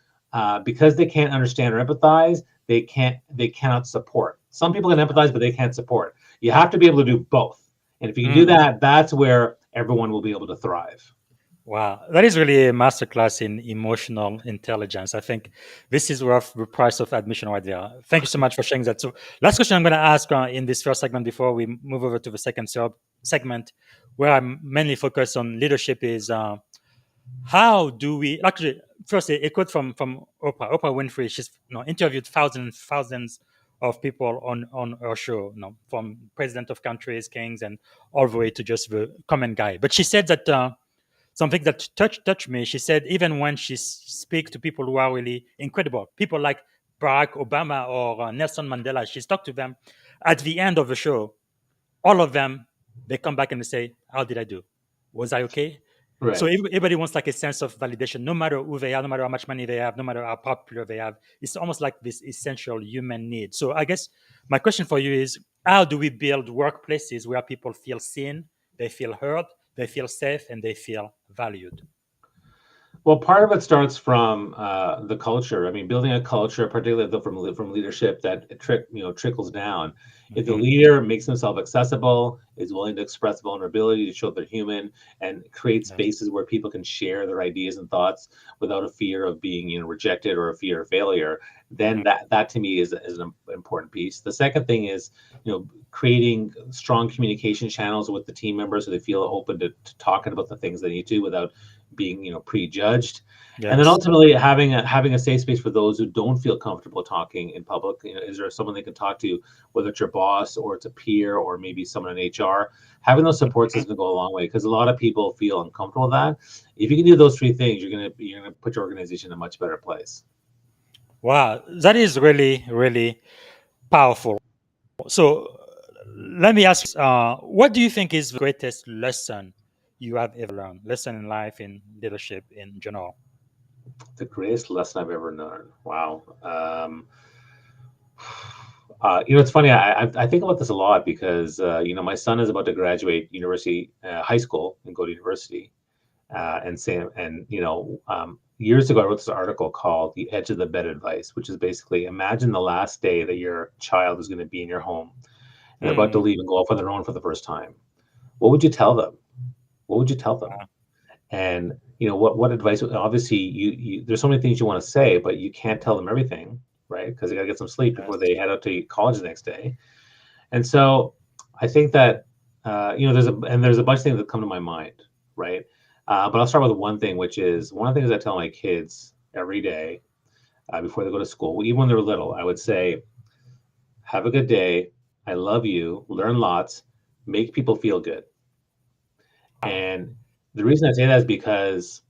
because they can't understand or empathize, they cannot support. Some people can empathize, but they can't support. You have to be able to do both. And if you can do Mm. that, that's where everyone will be able to thrive. Wow, that is really a masterclass in emotional intelligence. I think this is worth the price of admission right there. Thank you so much for sharing that. So, last question I'm going to ask in this first segment before we move over to the second segment, where I'm mainly focused on leadership, is how do we actually first a quote from Oprah Winfrey. She's interviewed thousands of people on her show, from president of countries, kings, and all the way to just the common guy. But she said that. Something that touched me. She said even when she speaks to people who are really incredible, people like Barack Obama or Nelson Mandela, she's talked to them. At the end of the show, all of them they come back and they say, "How did I do? Was I okay?" So Right. everybody wants like a sense of validation, no matter who they are, no matter how much money they have, no matter how popular they have. It's almost like this essential human need. So I guess my question for you is, how do we build workplaces where people feel seen, they feel heard, they feel safe, and they feel valued? Well, part of it starts from the culture. I mean, building a culture, particularly from leadership, that trickles down. If the Hmm. leader makes himself accessible, is willing to express vulnerability to show they're human, and create Yes. spaces where people can share their ideas and thoughts without a fear of being rejected or a fear of failure, then Mhm. that to me is an important piece. The second thing is creating strong communication channels with the team members so they feel open to talking about the things they need to without being prejudged, and then Yes. ultimately having a safe space for those who don't feel comfortable talking in public. Is there someone they can talk to, whether it's your boss or it's a peer or maybe someone in HR? Having those support Mhm. systems go a long way, because a lot of people feel uncomfortable with that. If you can do those three things, you're gonna put your organization in a much better place. Wow, that is really, really powerful. So let me ask you, what do you think is the greatest lesson you have ever learned? Lesson in life, in leadership, in general? The greatest lesson I've ever learned. Wow. It's funny. I think about this a lot because my son is about to graduate university, high school, and go to university. Years ago, I wrote this article called "The Edge of the Bed Advice," which is basically imagine the last day that your child is going to be in your home and they're about to Hmm. leave and go off on their own for the first time. What would you tell them? What would you tell them? And what advice? Obviously, you there's so many things you want to say, but you can't tell them everything, right? Because they got to get some sleep before Yes. they head out to college the next day. And so, I think that there's a bunch of things that come to my mind, right? But I'll start with one thing, which is one of the things I tell my kids every day before they go to school, even when they're little. I would say, "Have a good day. I love you. Learn lots. Make people feel good." Wow. And the reason I say that is because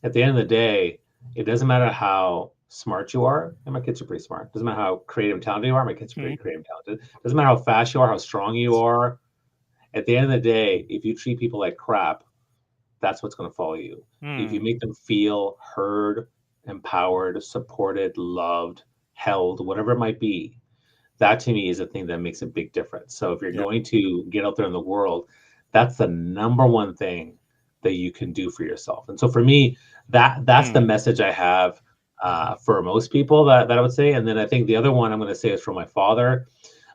at the end of the day, it doesn't matter how smart you are, and my kids are pretty smart. Doesn't matter how creative and talented you are, my kids are Hmm. pretty creative and talented. Doesn't matter how fast you are, how strong you are. At the end of the day, if you treat people like crap, that's what's going to follow you. If you Hmm. make them feel heard, empowered, supported, loved, held, whatever it might be, that to me is the thing that makes a big difference. So if you're Yeah. going to get out there in the world, that's the number one thing that you can do for yourself. And so for me, that's the Hmm. message I have for most people that I would say. And then I think the other one I'm going to say is from my father.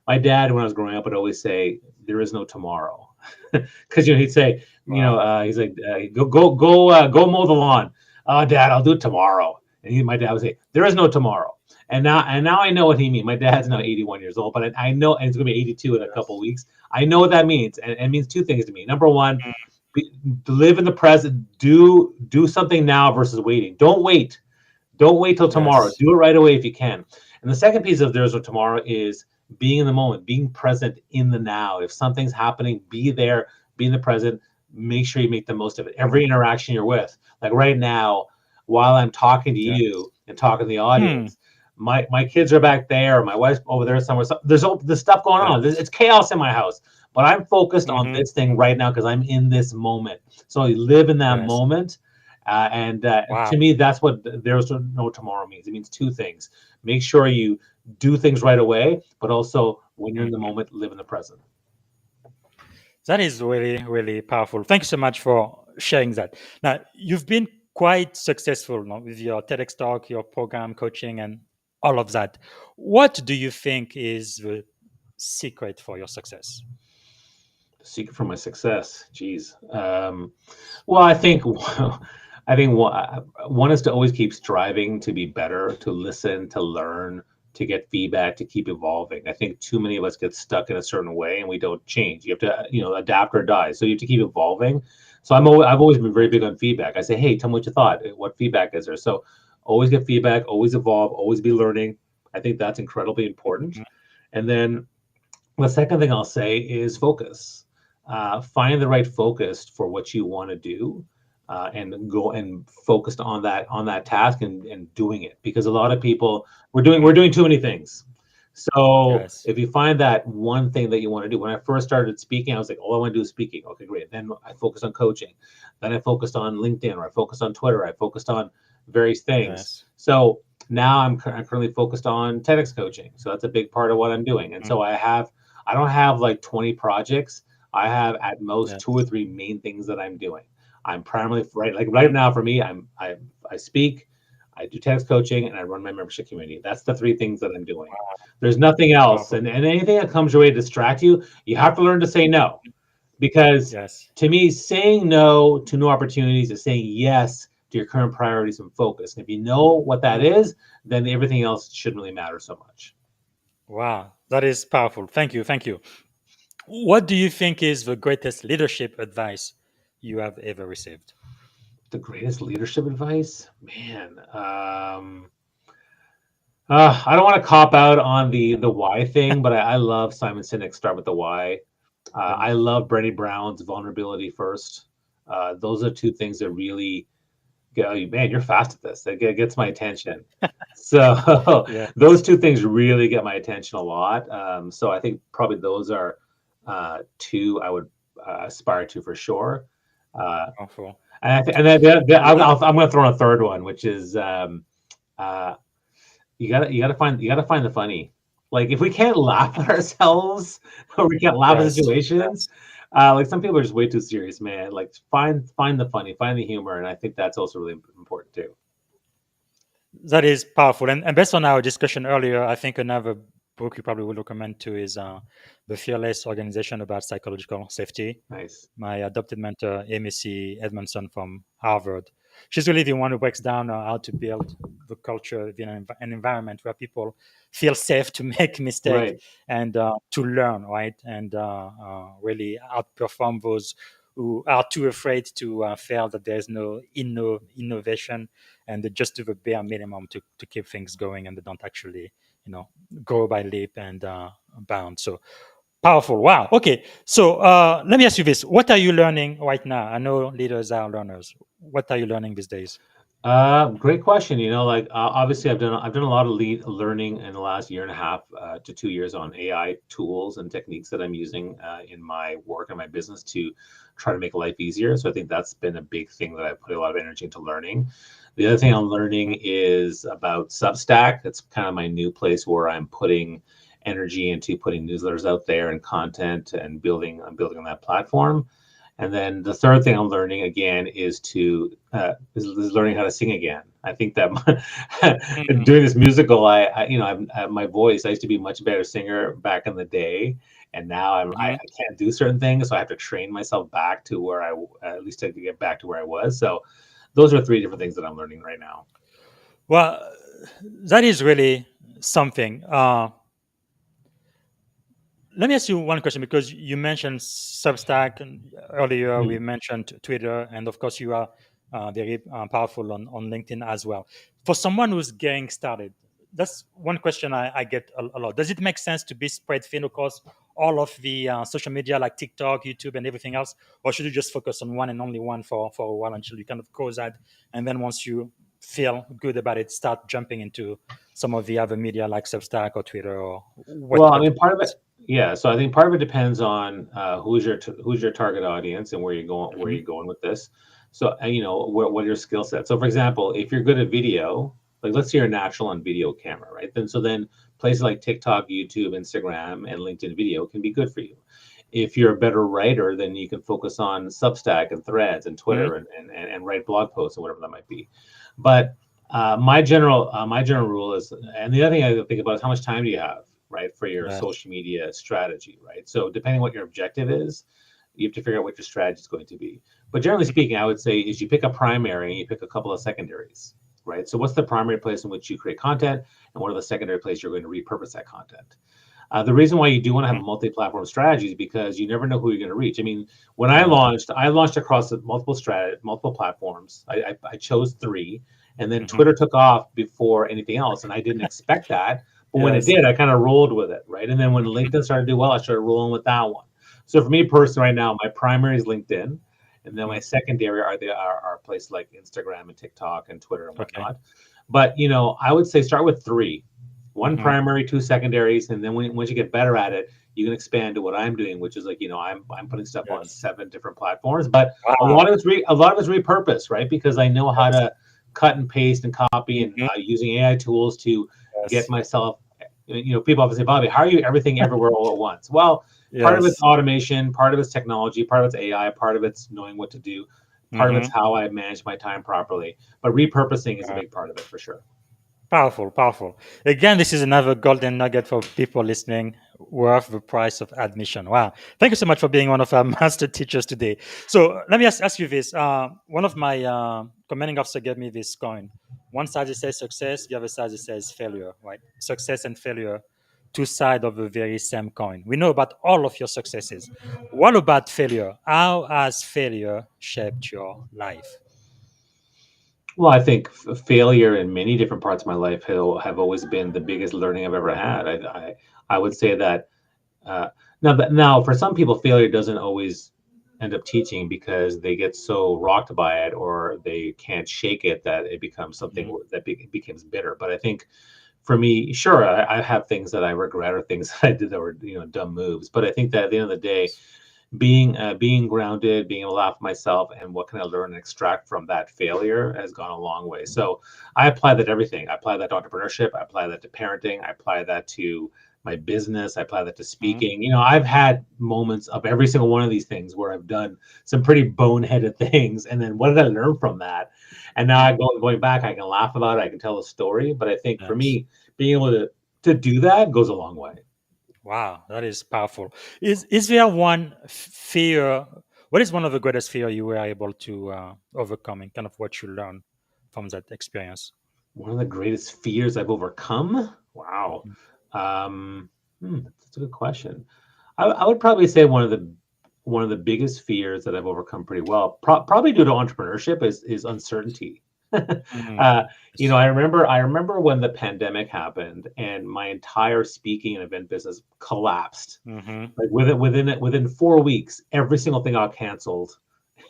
My dad, when I was growing up, would always say, "There is no tomorrow," because he'd say, Wow. he's like, go mow the lawn. "Oh, Dad, I'll do it tomorrow." And my dad would say, "There is no tomorrow." And now I know what he means. My dad's now 81 years old, but I know, and it's going to be 82 in a couple of Yes. weeks. I know what that means, and it means two things to me. Number one, Hmm. be, live in the present. Do something now versus waiting. Don't wait. Don't wait till tomorrow. Yes. Do it right away if you can. And the second piece of "There's no tomorrow" is being in the moment, being present in the now. If something's happening, be there, be in the present. Make sure you make the most of it. Hmm. Every interaction you're with, like right now, while I'm talking to Yes. you and talking to the Hmm. audience, my kids are back there, my wife's over there somewhere. So there's all this stuff going on. Yes. It's chaos in my house, but I'm focused on this thing right now because I'm in this moment. So you live in that Yes. moment. And Wow. to me, that's what there's no tomorrow means. It means two things. Make sure you do things right away, but also when you're in the moment, live in the present. That is really, really powerful. Thank you so much for sharing that. Now, you've been quite successful with your TEDx talk, your program coaching, and all of that. What do you think is the secret for your success? The secret for my success, geez. Well, I think I think one is to always keep striving to be better, to listen, to learn, to get feedback, to keep evolving. I think too many of us get stuck in a certain way and we don't change. You have to, adapt or die. So you have to keep evolving. So I've always been very big on feedback. I say, hey, tell me what you thought. What feedback is there? So always get feedback, always evolve, always be learning. I think that's incredibly important. And then the second thing I'll say is focus. Find the right focus for what you want to do, and go and focused on that task and doing it. Because a lot of people we're doing too many things. So Yes. if you find that one thing that you want to do, when I first started speaking, I was like, all I want to do is speaking. Okay, great. Then I focused on coaching. Then I focused on LinkedIn, or I focused on Twitter. I focused on various things. Yes. So now I'm currently focused on TEDx coaching. So that's a big part of what I'm doing. And so I don't have like 20 projects. I have at most Yes. 2 or 3 main things that I'm doing. I'm primarily right now for me, I speak, I do TEDx coaching, and I run my membership community. That's the 3 things that I'm doing. There's nothing else. Powerful. And anything that comes your way to distract you, you have to learn to say no. Because Yes. to me, saying no to new opportunities is saying yes to your current priorities and focus. And if you know what that is, then everything else shouldn't really matter so much. Wow. That is powerful. Thank you. Thank you. What do you think is the greatest leadership advice you have ever received? The greatest leadership advice, man. I don't want to cop out on the why thing, but I love Simon Sinek's Start with the Why. I love Brené Brown's Vulnerability First. Those are 2 things that really go, man, you're fast at this. That gets my attention. So Yeah. those 2 things really get my attention a lot. So I think probably those are 2 I would aspire to for sure. Powerful. And then I'm going to throw in a third one, which is uh, you gotta find the funny. Like if we can't laugh at ourselves or we can't laugh at Yes. situations, like some people are just way too serious, man. Like find the funny, find the humor, and I think that's also really important too. That is powerful. And based on our discussion earlier, I think another book you probably would recommend too is The Fearless Organization about Psychological Safety. Nice. My adopted mentor, Amy C. Edmondson from Harvard. She's really the one who breaks down how to build the culture, an environment where people feel safe to make mistakes Right. and to learn, right? And really outperform those who are too afraid to fail, that there's no innovation, and they just do the bare minimum to keep things going, and they don't actually, grow by leap and bound. So powerful. Wow. Okay. So let me ask you this. What are you learning right now? I know leaders are learners. What are you learning these days? Great question. Like obviously I've done a lot of learning in the last year and a half to 2 years on AI tools and techniques that I'm using in my work and my business to try to make life easier. So I think that's been a big thing that I put a lot of energy into learning. The other thing I'm learning is about Substack. It's kind of my new place where I'm putting energy into putting newsletters out there and content and I'm building on that platform. And then the third thing I'm learning again is is learning how to sing again. I think that doing this musical, my voice. I used to be a much better singer back in the day, and now I can't do certain things, so I have to train myself back to where at least to get back to where I was. So those are 3 different things that I'm learning right now. Well, that is really something. Let me ask you one question, because you mentioned Substack and earlier. We mentioned Twitter, and of course, you are very powerful on LinkedIn as well. For someone who's getting started, that's one question I get a lot. Does it make sense to be spread thin across all of the social media like TikTok, YouTube, and everything else, or should you just focus on one and only one for a while until you kind of close that, and then once you feel good about it, start jumping into some of the other media like Substack or Twitter or what? Well, I mean, part of it. Yeah, so I think part of it depends on who's your target audience and where Hmm. you're going with this. So what are your skill sets? So for example, if you're good at video, like let's say you're natural on video camera, right? Then places like TikTok, YouTube, Instagram, and LinkedIn video can be good for you. If you're a better writer, then you can focus on Substack and Threads and Twitter and write blog posts and whatever that might be. But my general rule is, and the other thing I think about is how much time do you have, right, for your Yes. social media strategy, right? So depending what your objective is, you have to figure out what your strategy is going to be. But generally speaking, I would say is you pick a primary and you pick a couple of secondaries, right? So what's the primary place in which you create content, and what are the secondary places you're going to repurpose that content? The reason why you do want to have a multi-platform strategy is because you never know who you're going to reach. I mean, when Yes. I launched across multiple platforms. I chose three, and then Hmm. Twitter took off before anything else, and I didn't expect that. But when it Yes. did, I kind of rolled with it, right? And then when LinkedIn started to do well, I started rolling with that one. So for me personally, right now, my primary is LinkedIn, and then my Mhm. secondary are places like Instagram and TikTok and Twitter and Okay. whatnot. But I would say start with three: one Hmm. primary, two secondaries, and then once you get better at it, you can expand to what I'm doing, which is like I'm putting stuff on Yes. 7 different platforms. But Wow. a lot of it's repurposed, right? Because I know how Yes. to cut and paste and copy, and Hmm. using AI tools to get Yes. myself. People often say, Bobby, how are you everything everywhere all at once? Well, part of it's Yes. automation, part of it's technology, part of it's AI, part of it's knowing what to do, part of it's Hmm. how I manage my time properly. But repurposing is a big part of it for sure. Powerful, powerful. Again, this is another golden nugget for people listening, worth the price of admission. Wow. Thank you so much for being one of our master teachers today. So let me ask you this. One of my commanding officer gave me this coin. One side it says success, the other side it says failure, right? Success and failure, two sides of the very same coin. We know about all of your successes. What about failure? How has failure shaped your life? Well, I think failure in many different parts of my life have always been the biggest learning I've ever had. I would say that now for some people, failure doesn't always end up teaching because they get so rocked by it or they can't shake it that it becomes something Mhm. that becomes bitter. But I think for me, sure, I have things that I regret or things that I did that were dumb moves. But I think that at the end of the day, being grounded, being able to laugh at myself, and what can I learn and extract from that failure has gone a long way. So I apply that to everything. I apply that to entrepreneurship. I apply that to parenting. I apply that to my business. I apply that to Mhm. speaking. I've had moments of every single one of these things where I've done some pretty boneheaded things, and then what did I learn from that? And now going back, I can laugh about it. I can tell a story. But I think for Yes. me, being able to do that goes a long way. Wow, that is powerful. Is there one fear? What is one of the greatest fear you were able to overcome, and kind of what you learned from that experience? One of the greatest fears I've overcome? Wow. Mhm. That's a good question. I would probably say one of the biggest fears that I've overcome pretty well, probably due to entrepreneurship, is uncertainty. Mm. I remember when the pandemic happened and my entire speaking and event business collapsed. Mm-hmm. Like within 4 weeks, every single thing got canceled,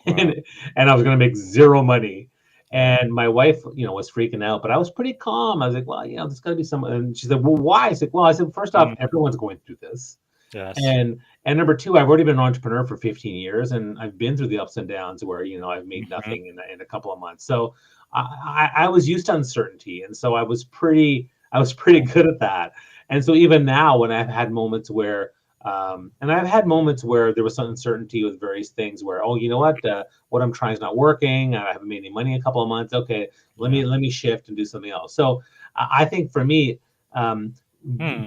Wow. and I was going to make zero money. Yeah. And my wife, was freaking out, but I was pretty calm. I was like, well, there's got to be some. And she said, well, why? I said, first off, Mm. everyone's going through this. Yes. And number two, I've already been an entrepreneur for 15 years, and I've been through the ups and downs where I've made Hmm. nothing in a couple of months. So I was used to uncertainty, and so I was pretty good at that. And so even now, when I've had moments where and I've had moments where there was some uncertainty with various things where, oh, you know what I'm trying is not working. I haven't made any money in a couple of months. Okay, let Yeah. me let me shift and do something else. So I think for me, um, Hmm.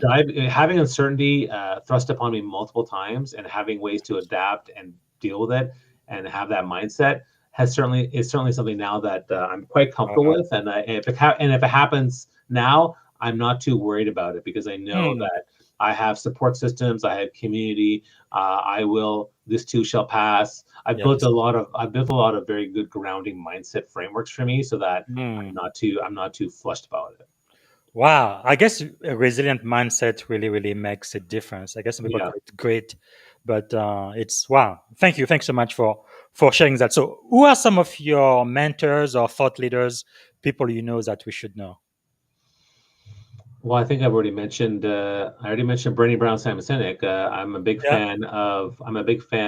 having uncertainty thrust upon me multiple times and having ways to adapt and deal with it and have that mindset is certainly something now that I'm quite comfortable Wow. with. And if it happens now, I'm not too worried about it because I know Hmm. that I have support systems, I have community. This too shall pass. Yes. I've built a lot of very good grounding mindset frameworks for me, so that Hmm. I'm not too flushed about it. Wow. I guess a resilient mindset really, really makes a difference. I guess some people Yeah. call it great, but it's wow. Thank you. Thanks so much for sharing that. So, who are some of your mentors or thought leaders, people you know that we should know? Well, I think I've already mentioned. I already mentioned Bernie Brown, Simon Sinek. Yeah. I'm a big fan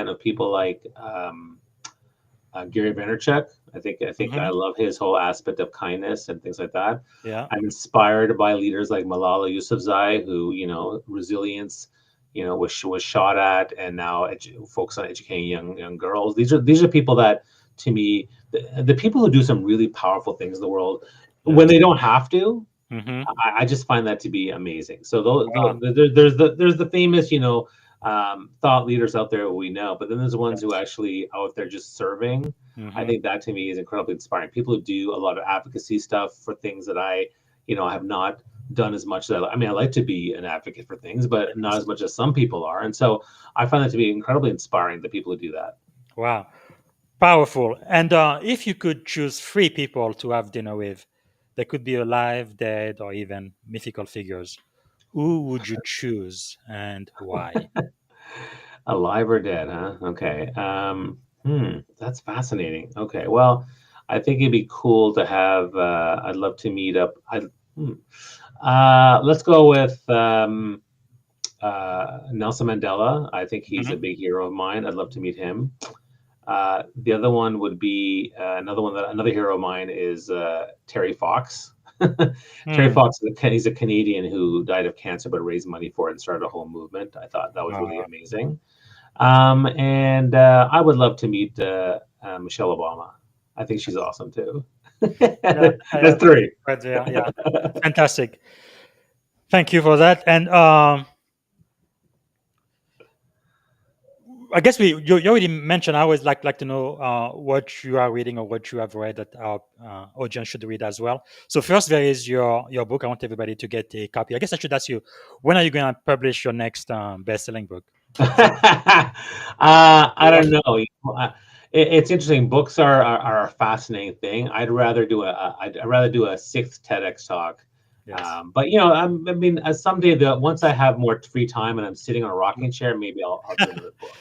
of people like Gary Vaynerchuk. I think I Mm-hmm. love his whole aspect of kindness and things like that. Yeah. I'm inspired by leaders like Malala Yousafzai, who resilience, was shot at, and now focus on educating young girls. These are people that, to me, the people who do some really powerful things in the world when Yes. they don't have to. Mm-hmm. I just find that to be amazing. So Wow. there's the famous thought leaders out there we know, but then there's the ones who Yes. actually out there just serving. I Mm-hmm. think that to me is incredibly inspiring. People who do a lot of advocacy stuff for things that I have not done as much. I mean, I like to be an advocate for things, but not Yes. as much as some people are. And so I find that to be incredibly inspiring. The people who do that. Wow. Powerful. And if you could choose three people to have dinner with, they could be alive, dead, or even mythical figures. Who would you choose and why? Alive or dead, huh? Okay. That's fascinating. Okay. Well, I think it'd be cool to have. I'd love to meet up. Hmm. Let's go with Nelson Mandela. I think he's a Hmm. big hero of mine. I'd love to meet him. The other one would be another hero of mine is Terry Fox. Terry Hmm. Fox he's a Canadian who died of cancer but raised money for it and started a whole movement. I thought that was really Uh, amazing. And I would love to meet Michelle Obama. I think she's awesome too. yeah, yeah, That's three. right there. Yeah, fantastic. Thank you for that. And I guess you already mentioned. I always like to know what you are reading or what you have read that our audience should read as well. So first, there is your book. I want everybody to get a copy. I guess I should ask you, when are you going to publish your next best-selling book? I don't know. It's interesting. Books are a fascinating thing. I'd rather do a sixth TEDx talk. Yes. But I mean, someday once I have more free time and I'm sitting on a rocking chair, maybe I'll do another book.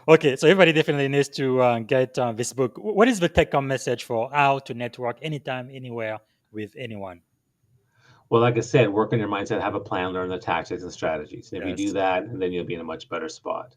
Okay, so everybody definitely needs to get this book. What is the take-home message for how to network anytime, anywhere with anyone? Well, like I said, work on your mindset, have a plan, learn the tactics and strategies. And if you do Yes. that, then you'll be in a much better spot.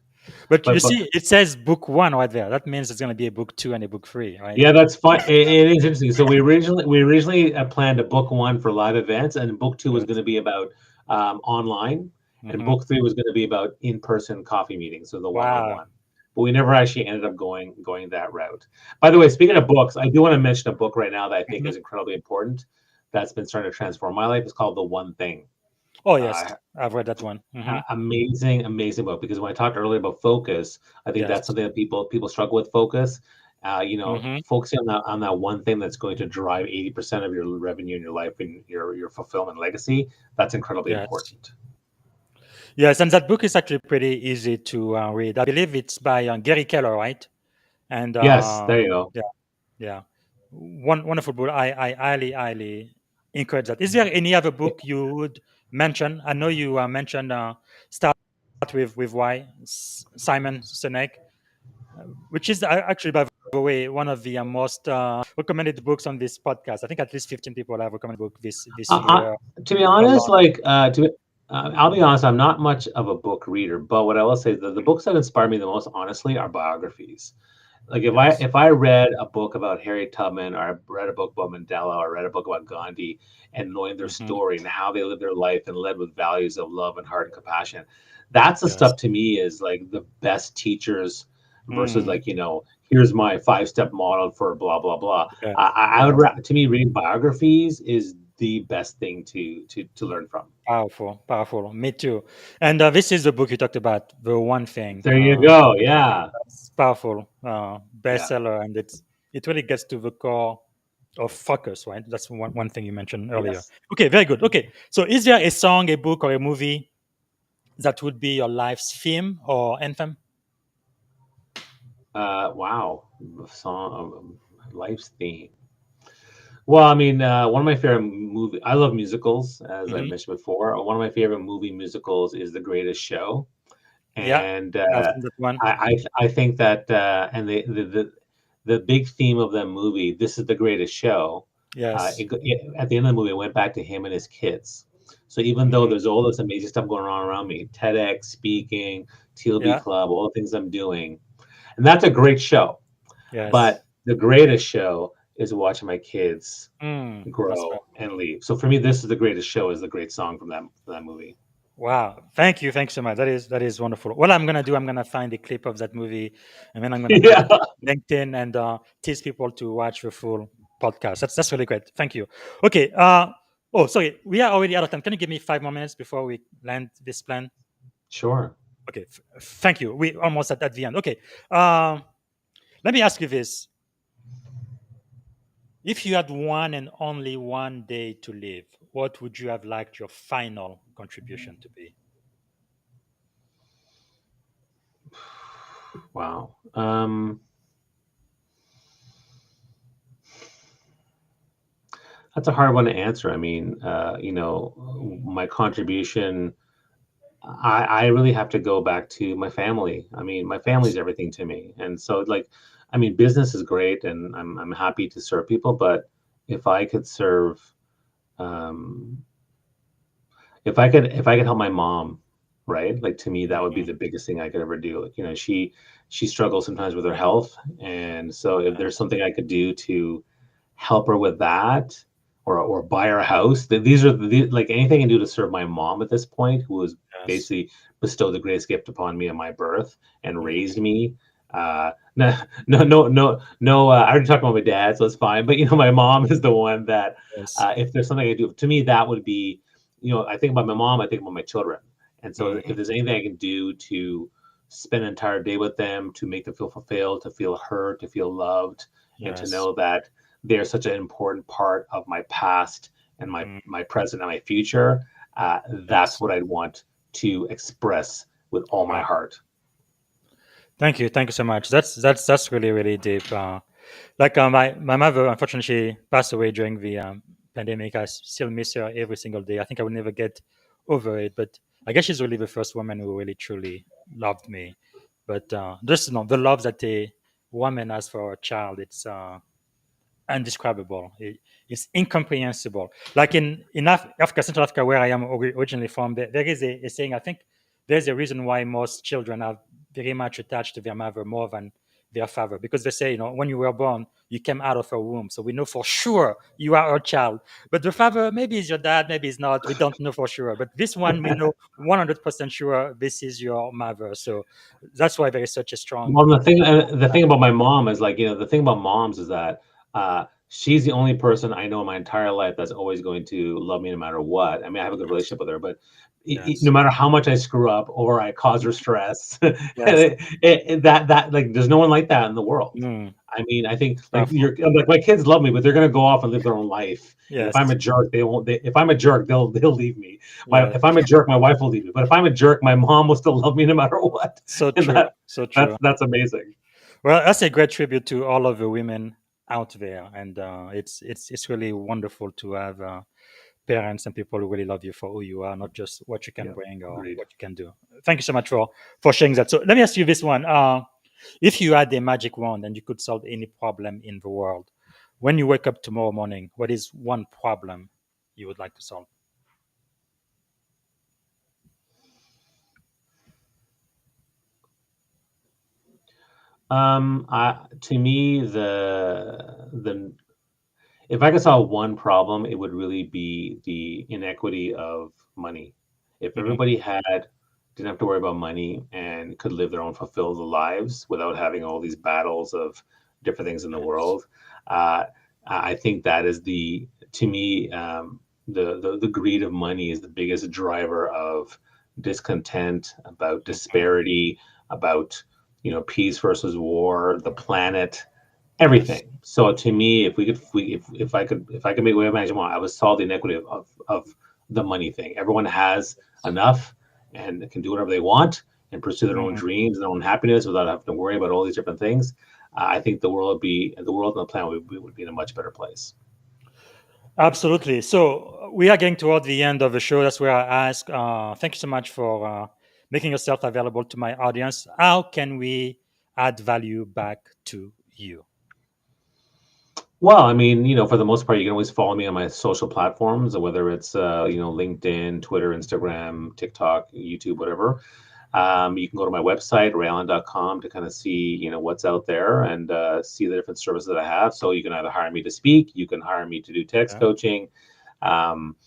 But you But see, it says book one right there. That means it's going to be a book two and a book three, right? yeah, that's fun. It is interesting. So we originally planned a book one for live events, and book two was going Yes. to be about online, and Hmm. book three was going to be about in-person coffee meetings, so the Wow. one-on-one. But we never actually ended up going that route. By the way, speaking of books, I do want to mention a book right now that I think Mhm. is incredibly important. That's been starting to transform my life. It's called The One Thing. Oh, yes. Uh, I've read that one. Amazing, amazing book. Because when I talked earlier about focus, I think that's Yes. something that people struggle with focus. Hmm. Focusing on that one thing that's going to drive 80% of your revenue in your life and your fulfillment legacy. That's incredibly Yes. important. Yes. And that book is actually pretty easy to read. I believe it's by Gary Keller, right? And Yes, there you go. yeah, yeah. Wonderful book. I highly encourage that. Is there any other book you would mention? I know you mentioned Start with Why, Simon Sinek, which is actually, by the way, one of the most recommended books on this podcast. I think at least 15 people have recommended book this year To be a honest, lot. I'll be honest, I'm not much of a book reader, but what I will say is that the books that inspire me the most, honestly, are biographies. Like if I Yes. if I read a book about Harriet Tubman, or I read a book about Mandela, or read a book about Gandhi, and knowing their Hmm. story and how they lived their life and led with values of love and heart and compassion, that's the Yes. stuff to me is like the best teachers versus Mm. like here's my 5-step model for blah blah blah. Yes. I would Yes. to me reading biographies is the best thing to learn from. Powerful. Powerful. Me too. And this is the book you talked about, the one thing. There you go. Yeah, It's powerful yeah. bestseller, and it really gets to the core of focus, right? That's one thing you mentioned earlier. Yes. Okay, very good. Okay, so is there a song, a book, or a movie that would be your life's theme or anthem? Wow. Song, life's theme. Well, I mean, one of my favorite movie. I love musicals, as I Hmm. mentioned before. One of my favorite movie musicals is The Greatest Show, Yeah, and I've seen that one. I think that and the big theme of that movie, "This is the Greatest Show," Yes. at the end of the movie, it went back to him and his kids. So even though there's all this amazing stuff going on around me, TEDx, speaking, TLB Yeah. Club, all the things I'm doing, and that's a great show. Yes. But the greatest show is watching my kids That's right. grow and leave. So for me, this is the greatest show. Is the great song from that movie. Wow. Thank you. Thanks so much. That is wonderful. What I'm gonna do, I'm gonna find a clip of that movie, and then I'm gonna put it Yeah, on LinkedIn and tease people to watch the full podcast. That's really great. Thank you. Okay. Oh, sorry. We are already out of time. Can you give me 5 more minutes before we land this plan? sure. Okay. Thank you. We almost at the end. Okay. Um, let me ask you this: if you had one and only one day to live, what would you have liked your final contribution to be? Wow. That's a hard one to answer. I mean, my contribution, I really have to go back to my family. I mean, my family's Yes. everything to me. And so like, I mean, business is great and I'm happy to serve people, but if I could serve, um, if I could help my mom, right? Like to me, that would be Mhm. the biggest thing I could ever do. Like, she struggles sometimes with her health. And so if there's Yes. something I could do to help her with that or buy her a house. These are like anything I can do to serve my mom at this point, who has Yes. basically bestowed the greatest gift upon me at my birth and Mhm. raised me. No, no, no, no, no. I already talked about my dad, so it's fine. But my mom is the one that, Yes. if there's something I do, to me, that would be, I think about my mom, I think about my children, and so Mhm. if there's anything I can do to spend an entire day with them, to make them feel fulfilled, to feel heard, to feel loved, and to Yes. know that they're such an important part of my past and my Mm, my present and my future. That's yes. what I'd want to express with all my Wow. heart. Thank you. Thank you so much. That's really really deep. Like my mother, unfortunately, passed away during the pandemic. I still miss her every single day. I think I will never get over it. But I guess she's really the first woman who really truly loved me. But just the love that a woman has for a child, it's undescribable. It's incomprehensible. Like in Africa, Central Africa, where I am originally from, there is a saying. I think there's a reason why most children are very much attached to their mother more than their father, because they say, when you were born, you came out of her womb, so we know for sure you are her child. But the father, maybe is your dad, maybe it's not. We don't know for sure. But this one, we know 100% sure this is your mother. So that's why there is such a strong. Well, the thing about my mom is like, the thing about moms is that she's the only person I know in my entire life that's always going to love me no matter what. I mean, I have a good relationship with her, but no Yes. matter how much I screw up or I cause her stress, Yes. that like there's no one like that in the world. Mm, I mean, I think like powerful. like my kids love me, but they're gonna go off and live their own life. And if I'm Yes. a jerk, they won't. If I'm a jerk, they'll leave me. Yeah. If I'm a jerk, my wife will leave me. But if I'm a jerk, my mom will still love me no matter what. So And true. So true. that's amazing. Well, that's a great tribute to all of the women out there, and it's really wonderful to have parents and people who really love you for who you are, not just what you can Yeah, bring or agreed. what you can do. Thank you so much for sharing that. So let me ask you this one: if you had a magic wand and you could solve any problem in the world, when you wake up tomorrow morning, what is one problem you would like to solve? To me, the if I could solve one problem, it would really be the inequity of money. If Mhm. everybody didn't have to worry about money and could live their own fulfilled lives without having all these battles of different things in the Yes. world, uh, I think that is to me, the greed of money is the biggest driver of discontent, about Mhm. disparity, about peace versus war, the planet, Yes. everything. So to me, if I could make way of magic, I would solve the inequity of the money thing. Everyone has enough and can do whatever they want and pursue their own Mhm. dreams, their own happiness without having to worry about all these different things. I think the world and the planet would be in a much better place. Absolutely. So we are getting toward the end of the show. That's where I ask. Thank you so much for making yourself available to my audience. How can we add value back to you? Well, I mean, for the most part, you can always follow me on my social platforms, whether it's LinkedIn, Twitter, Instagram, TikTok, YouTube, whatever. You can go to my website, raehan.com, to kind of see, what's out there and see the different services that I have. So you can either hire me to speak, you can hire me to do text Yeah. coaching, um,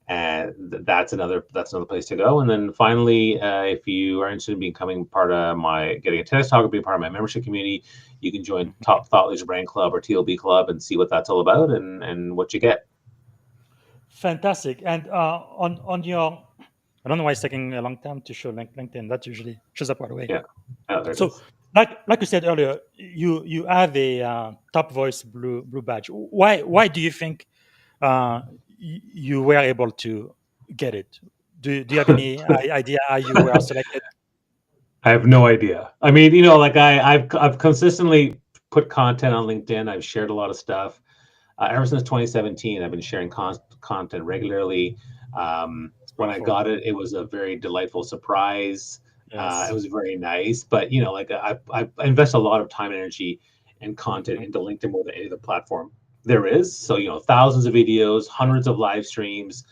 and that's another place to go. And then finally, if you are interested in becoming getting a TEDx talk or being part of my membership community, you can join Mhm. Top Thought Leaders Brand Club or TLB Club and see what that's all about and what you get. Fantastic. And on your, I don't know why it's taking a long time to show LinkedIn. That usually shows up right away. Yeah. Oh, there it So, is. like you said earlier, you have a top voice blue badge. Why do you think you were able to get it? Do you have any idea how you were selected? I have no idea. I mean, like I've consistently put content on LinkedIn. I've shared a lot of stuff. Ever since 2017, I've been sharing content regularly. It's When I powerful. got it, it was a very delightful surprise. It Yes. was very nice, but like I invest a lot of time and energy and content Mhm. into LinkedIn more than any other platform there is. So thousands of videos, hundreds of live streams,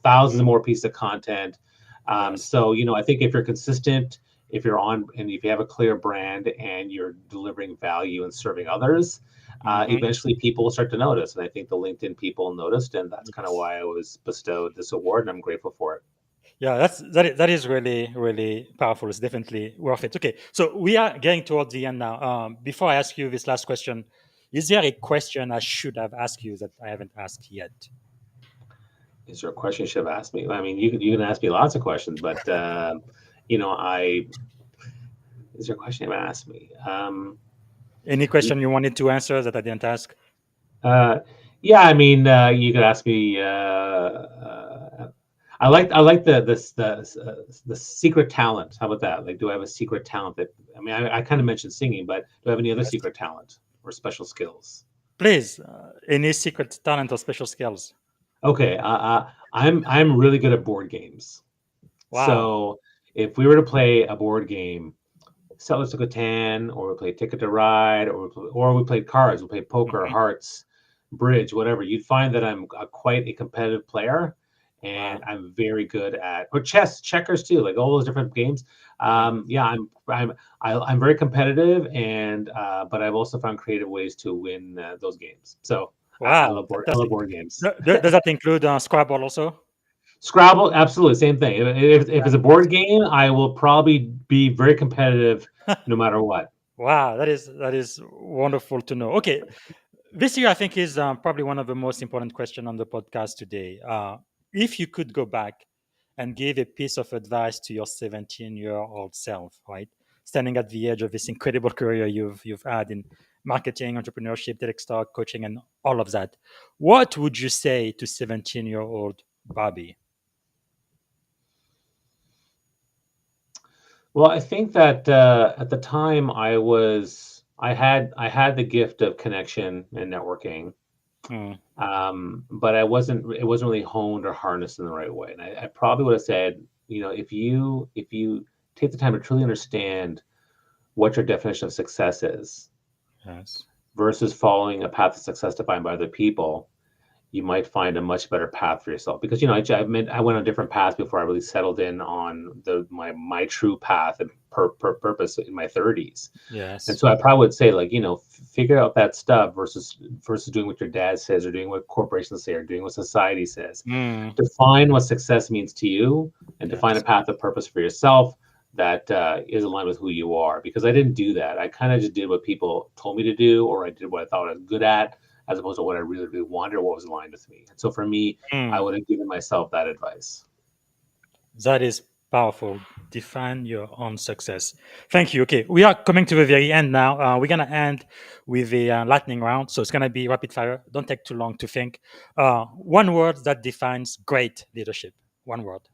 thousands of Mhm. more pieces of content. Yes. So I think if you're consistent, if you're on, and if you have a clear brand and you're delivering value and serving others, Mhm. eventually people will start to notice. And I think the LinkedIn people noticed, and that's kind of Yes. why I was bestowed this award, and I'm grateful for it. Yeah, that is really really powerful. It's definitely worth it. Okay, so we are getting towards the end now. Before I ask you this last question, is there a question I should have asked you that I haven't asked yet? Is there a question you should have asked me? I mean, you can ask me lots of questions, but I is there a question you have asked me? Any question you wanted to answer that I didn't ask? Uh, yeah, I mean, you could ask me. I like the secret talent. How about that? Like, do I have a secret talent that? I mean, I kind of mentioned singing, but do I have any other Yes. secret talent or special skills? Please, any secret talent or special skills? Okay, I'm really good at board games. Wow. So if we were to play a board game, Settlers of Catan, or we played Ticket to Ride, or we played cards, we played poker, Mhm. hearts, bridge, whatever. You'd find that I'm quite a competitive player, and Wow. I'm very good at or chess, checkers too, like all those different games. Yeah. Yeah, I'm very competitive, and but I've also found creative ways to win those games. So I Wow. love Fantastic. board games. Does that include Scrabble also? Scrabble, absolutely same thing. If it's a board Fantastic. game, I will probably be very competitive no matter what. Wow, that is wonderful to know. Okay, this year I think is probably one of the most important questions on the podcast today. If you could go back and give a piece of advice to your 17-year-old self, right, standing at the edge of this incredible career you've had in marketing, entrepreneurship, TEDx talk, coaching, and all of that, what would you say to 17-year-old Bobby? Well, I think that at the time I had the gift of connection and networking, Hmm. but it wasn't really honed or harnessed in the right way. And I probably would have said, if you take the time to truly understand what your definition of success is Yes. versus following a path of success defined by other people, you might find a much better path for yourself. Because I went on different paths before I really settled in on my true path and purpose in my 30s. And Yes. so I probably would say, like, figure out that stuff versus doing what your dad says, or doing what corporations say, or doing what society says. Hmm. Define what success means to you, and define a Yes. path of purpose for yourself that is aligned with who you are. Because I didn't do that. I kind of just did what people told me to do, or I did what I thought I was good at, as opposed to what I really, really wanted or what was aligned with me. And so for me, I Hmm. would have given myself that advice. That is powerful. Define your own success. Thank you. Okay, we are coming to the very end now. We're gonna end with a lightning round, so it's gonna be rapid fire. Don't take too long to think. One word that defines great leadership. One word.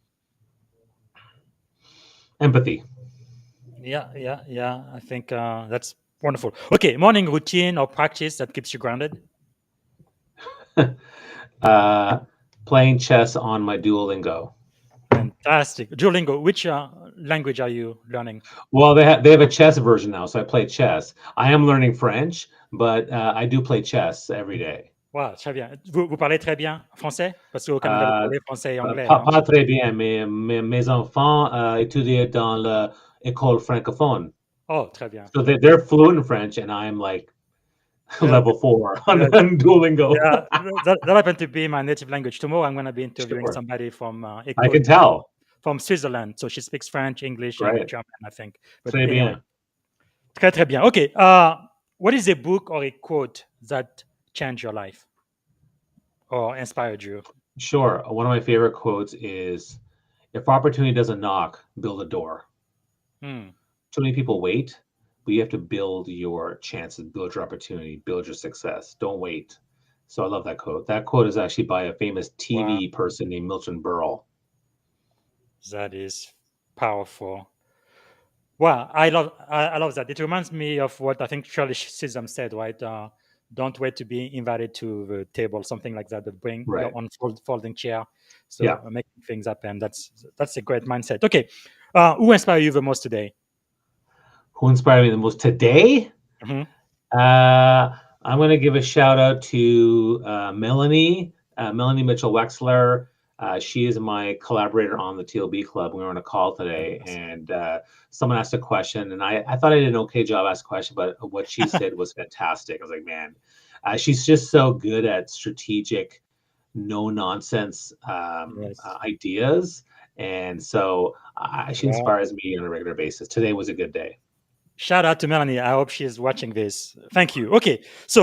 Empathy. Yeah, yeah, yeah. I think that's wonderful. Okay, morning routine or practice that keeps you grounded. uh, Playing chess on my Duolingo. Fantastic. Duolingo, which language are you learning? Well, they have a chess version now, so I play chess. I am learning French, but I do play chess every day. Wow, très bien. Vous parlez très bien français? Parce qu'au Canada, vous Euh, parlez français et anglais, pas, non? pas très bien, mais mes enfants étudient dans l'école francophone. Oh, très bien. So they're fluent in French, and I'm like Yeah, level 4 yeah, on Duolingo. yeah. That happened to be my native language. Tomorrow, I'm going to be interviewing Sure. somebody from I Écosse, can tell. from Switzerland. So she speaks French, English, and Right. German, I think. But Très anyway, bien. très, très bien. Okay. What is a book or a quote that changed your life or inspired you? Sure. One of my favorite quotes is, if opportunity doesn't knock, build a door. Hmm. Too many people wait, but you have to build your chances, build your opportunity, build your success. Don't wait. So I love that quote. That quote is actually by a famous Wow, TV person named Milton Berle. that is powerful. Wow, I love that. It reminds me of what I think Shirley Chisholm said, right? Don't wait to be invited to the table, something like that. But bring your Right. own folding chair. So Yeah. making things happen. That's a great mindset. Okay, who inspired you the most today? Who inspired me the most today? Mhm. I'm going to give a shout out to Melanie Mitchell Wexler. She is my collaborator on the TLB Club. We were on a call today, and someone asked a question, and I thought I did an okay job asking a question, but what she said was fantastic. I was like, man, she's just so good at strategic, no nonsense Yes. ideas, and so she Wow. inspires me on a regular basis. Today was a good day. Shout out to Melanie. I hope she's watching this. Thank you. Okay, so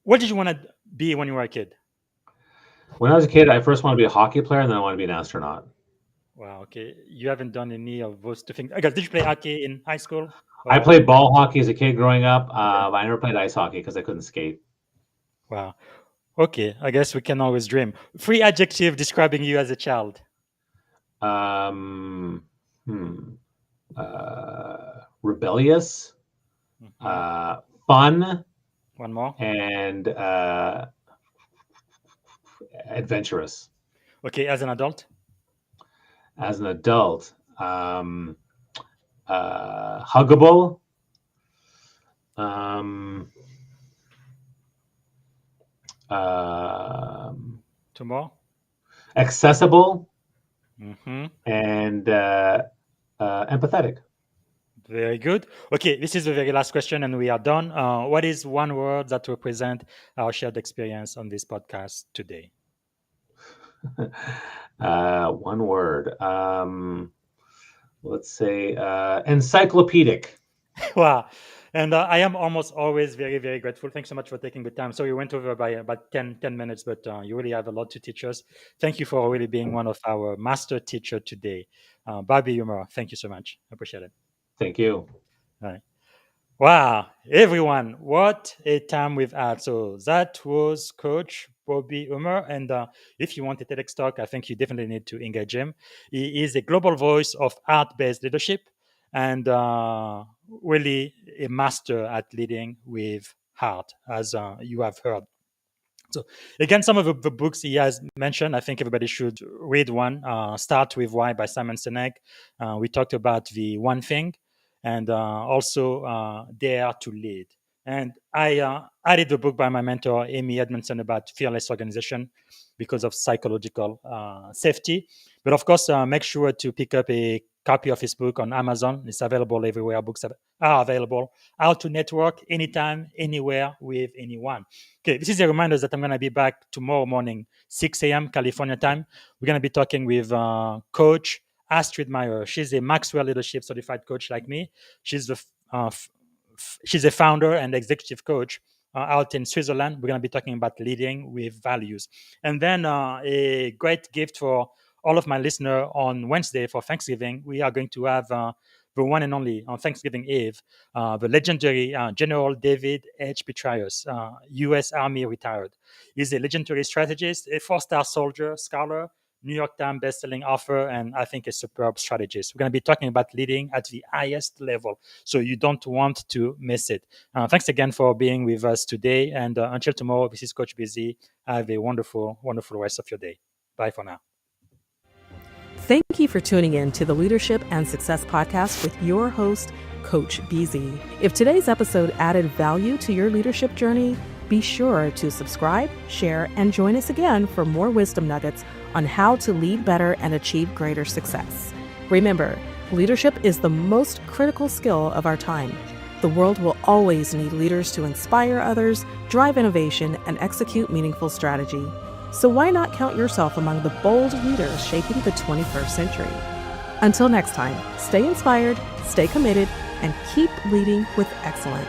what did you want to be when you were a kid? When I was a kid, I first wanted to be a hockey player, and then I wanted to be an astronaut. Wow. Okay, you haven't done any of those two things. Okay, did you play hockey in high school? I Or played ball hockey as a kid growing up, okay. but I never played ice hockey because I couldn't skate. Wow. Okay, I guess we can always dream. Three adjective describing you as a child. Um, hmm, Rebellious, Mhm. fun, One more. and adventurous. Okay, as an adult. As an adult, huggable, um, um, Two more. accessible, Hmm. and empathetic. Very good. Okay, this is the very last question, and we are done. What is one word that represent our shared experience on this podcast today? One word. Let's say encyclopedic. Wow. And I am almost always very, very grateful. Thanks so much for taking the time. So we went over by about 10 minutes, but you really have a lot to teach us. Thank you for really being one of our master teacher today. Bobby Umar, thank you so much. I appreciate it. Thank you. All right. Wow, everyone, what a time we've had. So that was Coach Bobby Umar. And if you want a TEDx talk, I think you definitely need to engage him. He is a global voice of art based leadership and really a master at leading with heart, as you have heard. So again, some of the books he has mentioned, I think everybody should read one. Start with Why by Simon Sinek. We talked about the one thing, and also Dare to Lead. And I added the book by my mentor Amy Edmondson about fearless organization because of psychological safety. But of course, make sure to pick up a copy of his book on Amazon. It's available everywhere books are available. How to network anytime, anywhere with anyone. Okay, this is a reminder that I'm going to be back tomorrow morning, 6 a.m. California time. We're going to be talking with Coach Astrid Meyer. She's a Maxwell Leadership Certified Coach like me. She's a founder and executive coach out in Switzerland. We're going to be talking about leading with values. And then a great gift for all of my listeners on Wednesday for Thanksgiving. We are going to have the one and only on Thanksgiving Eve, the legendary General David H. Petraeus, U.S. Army retired. He's a legendary strategist, a four-star soldier, scholar, New York Times best-selling author, and I think a superb strategist. We're going to be talking about leading at the highest level, so you don't want to miss it. Thanks again for being with us today, and until tomorrow, this is Coach Busy. Have a wonderful, wonderful rest of your day. Bye for now. Thank you for tuning in to the Leadership and Success Podcast with your host, Coach BZ. If today's episode added value to your leadership journey, be sure to subscribe, share, and join us again for more wisdom nuggets on how to lead better and achieve greater success. Remember, leadership is the most critical skill of our time. The world will always need leaders to inspire others, drive innovation, and execute meaningful strategy. So why not count yourself among the bold leaders shaping the 21st century? Until next time, stay inspired, stay committed, and keep leading with excellence.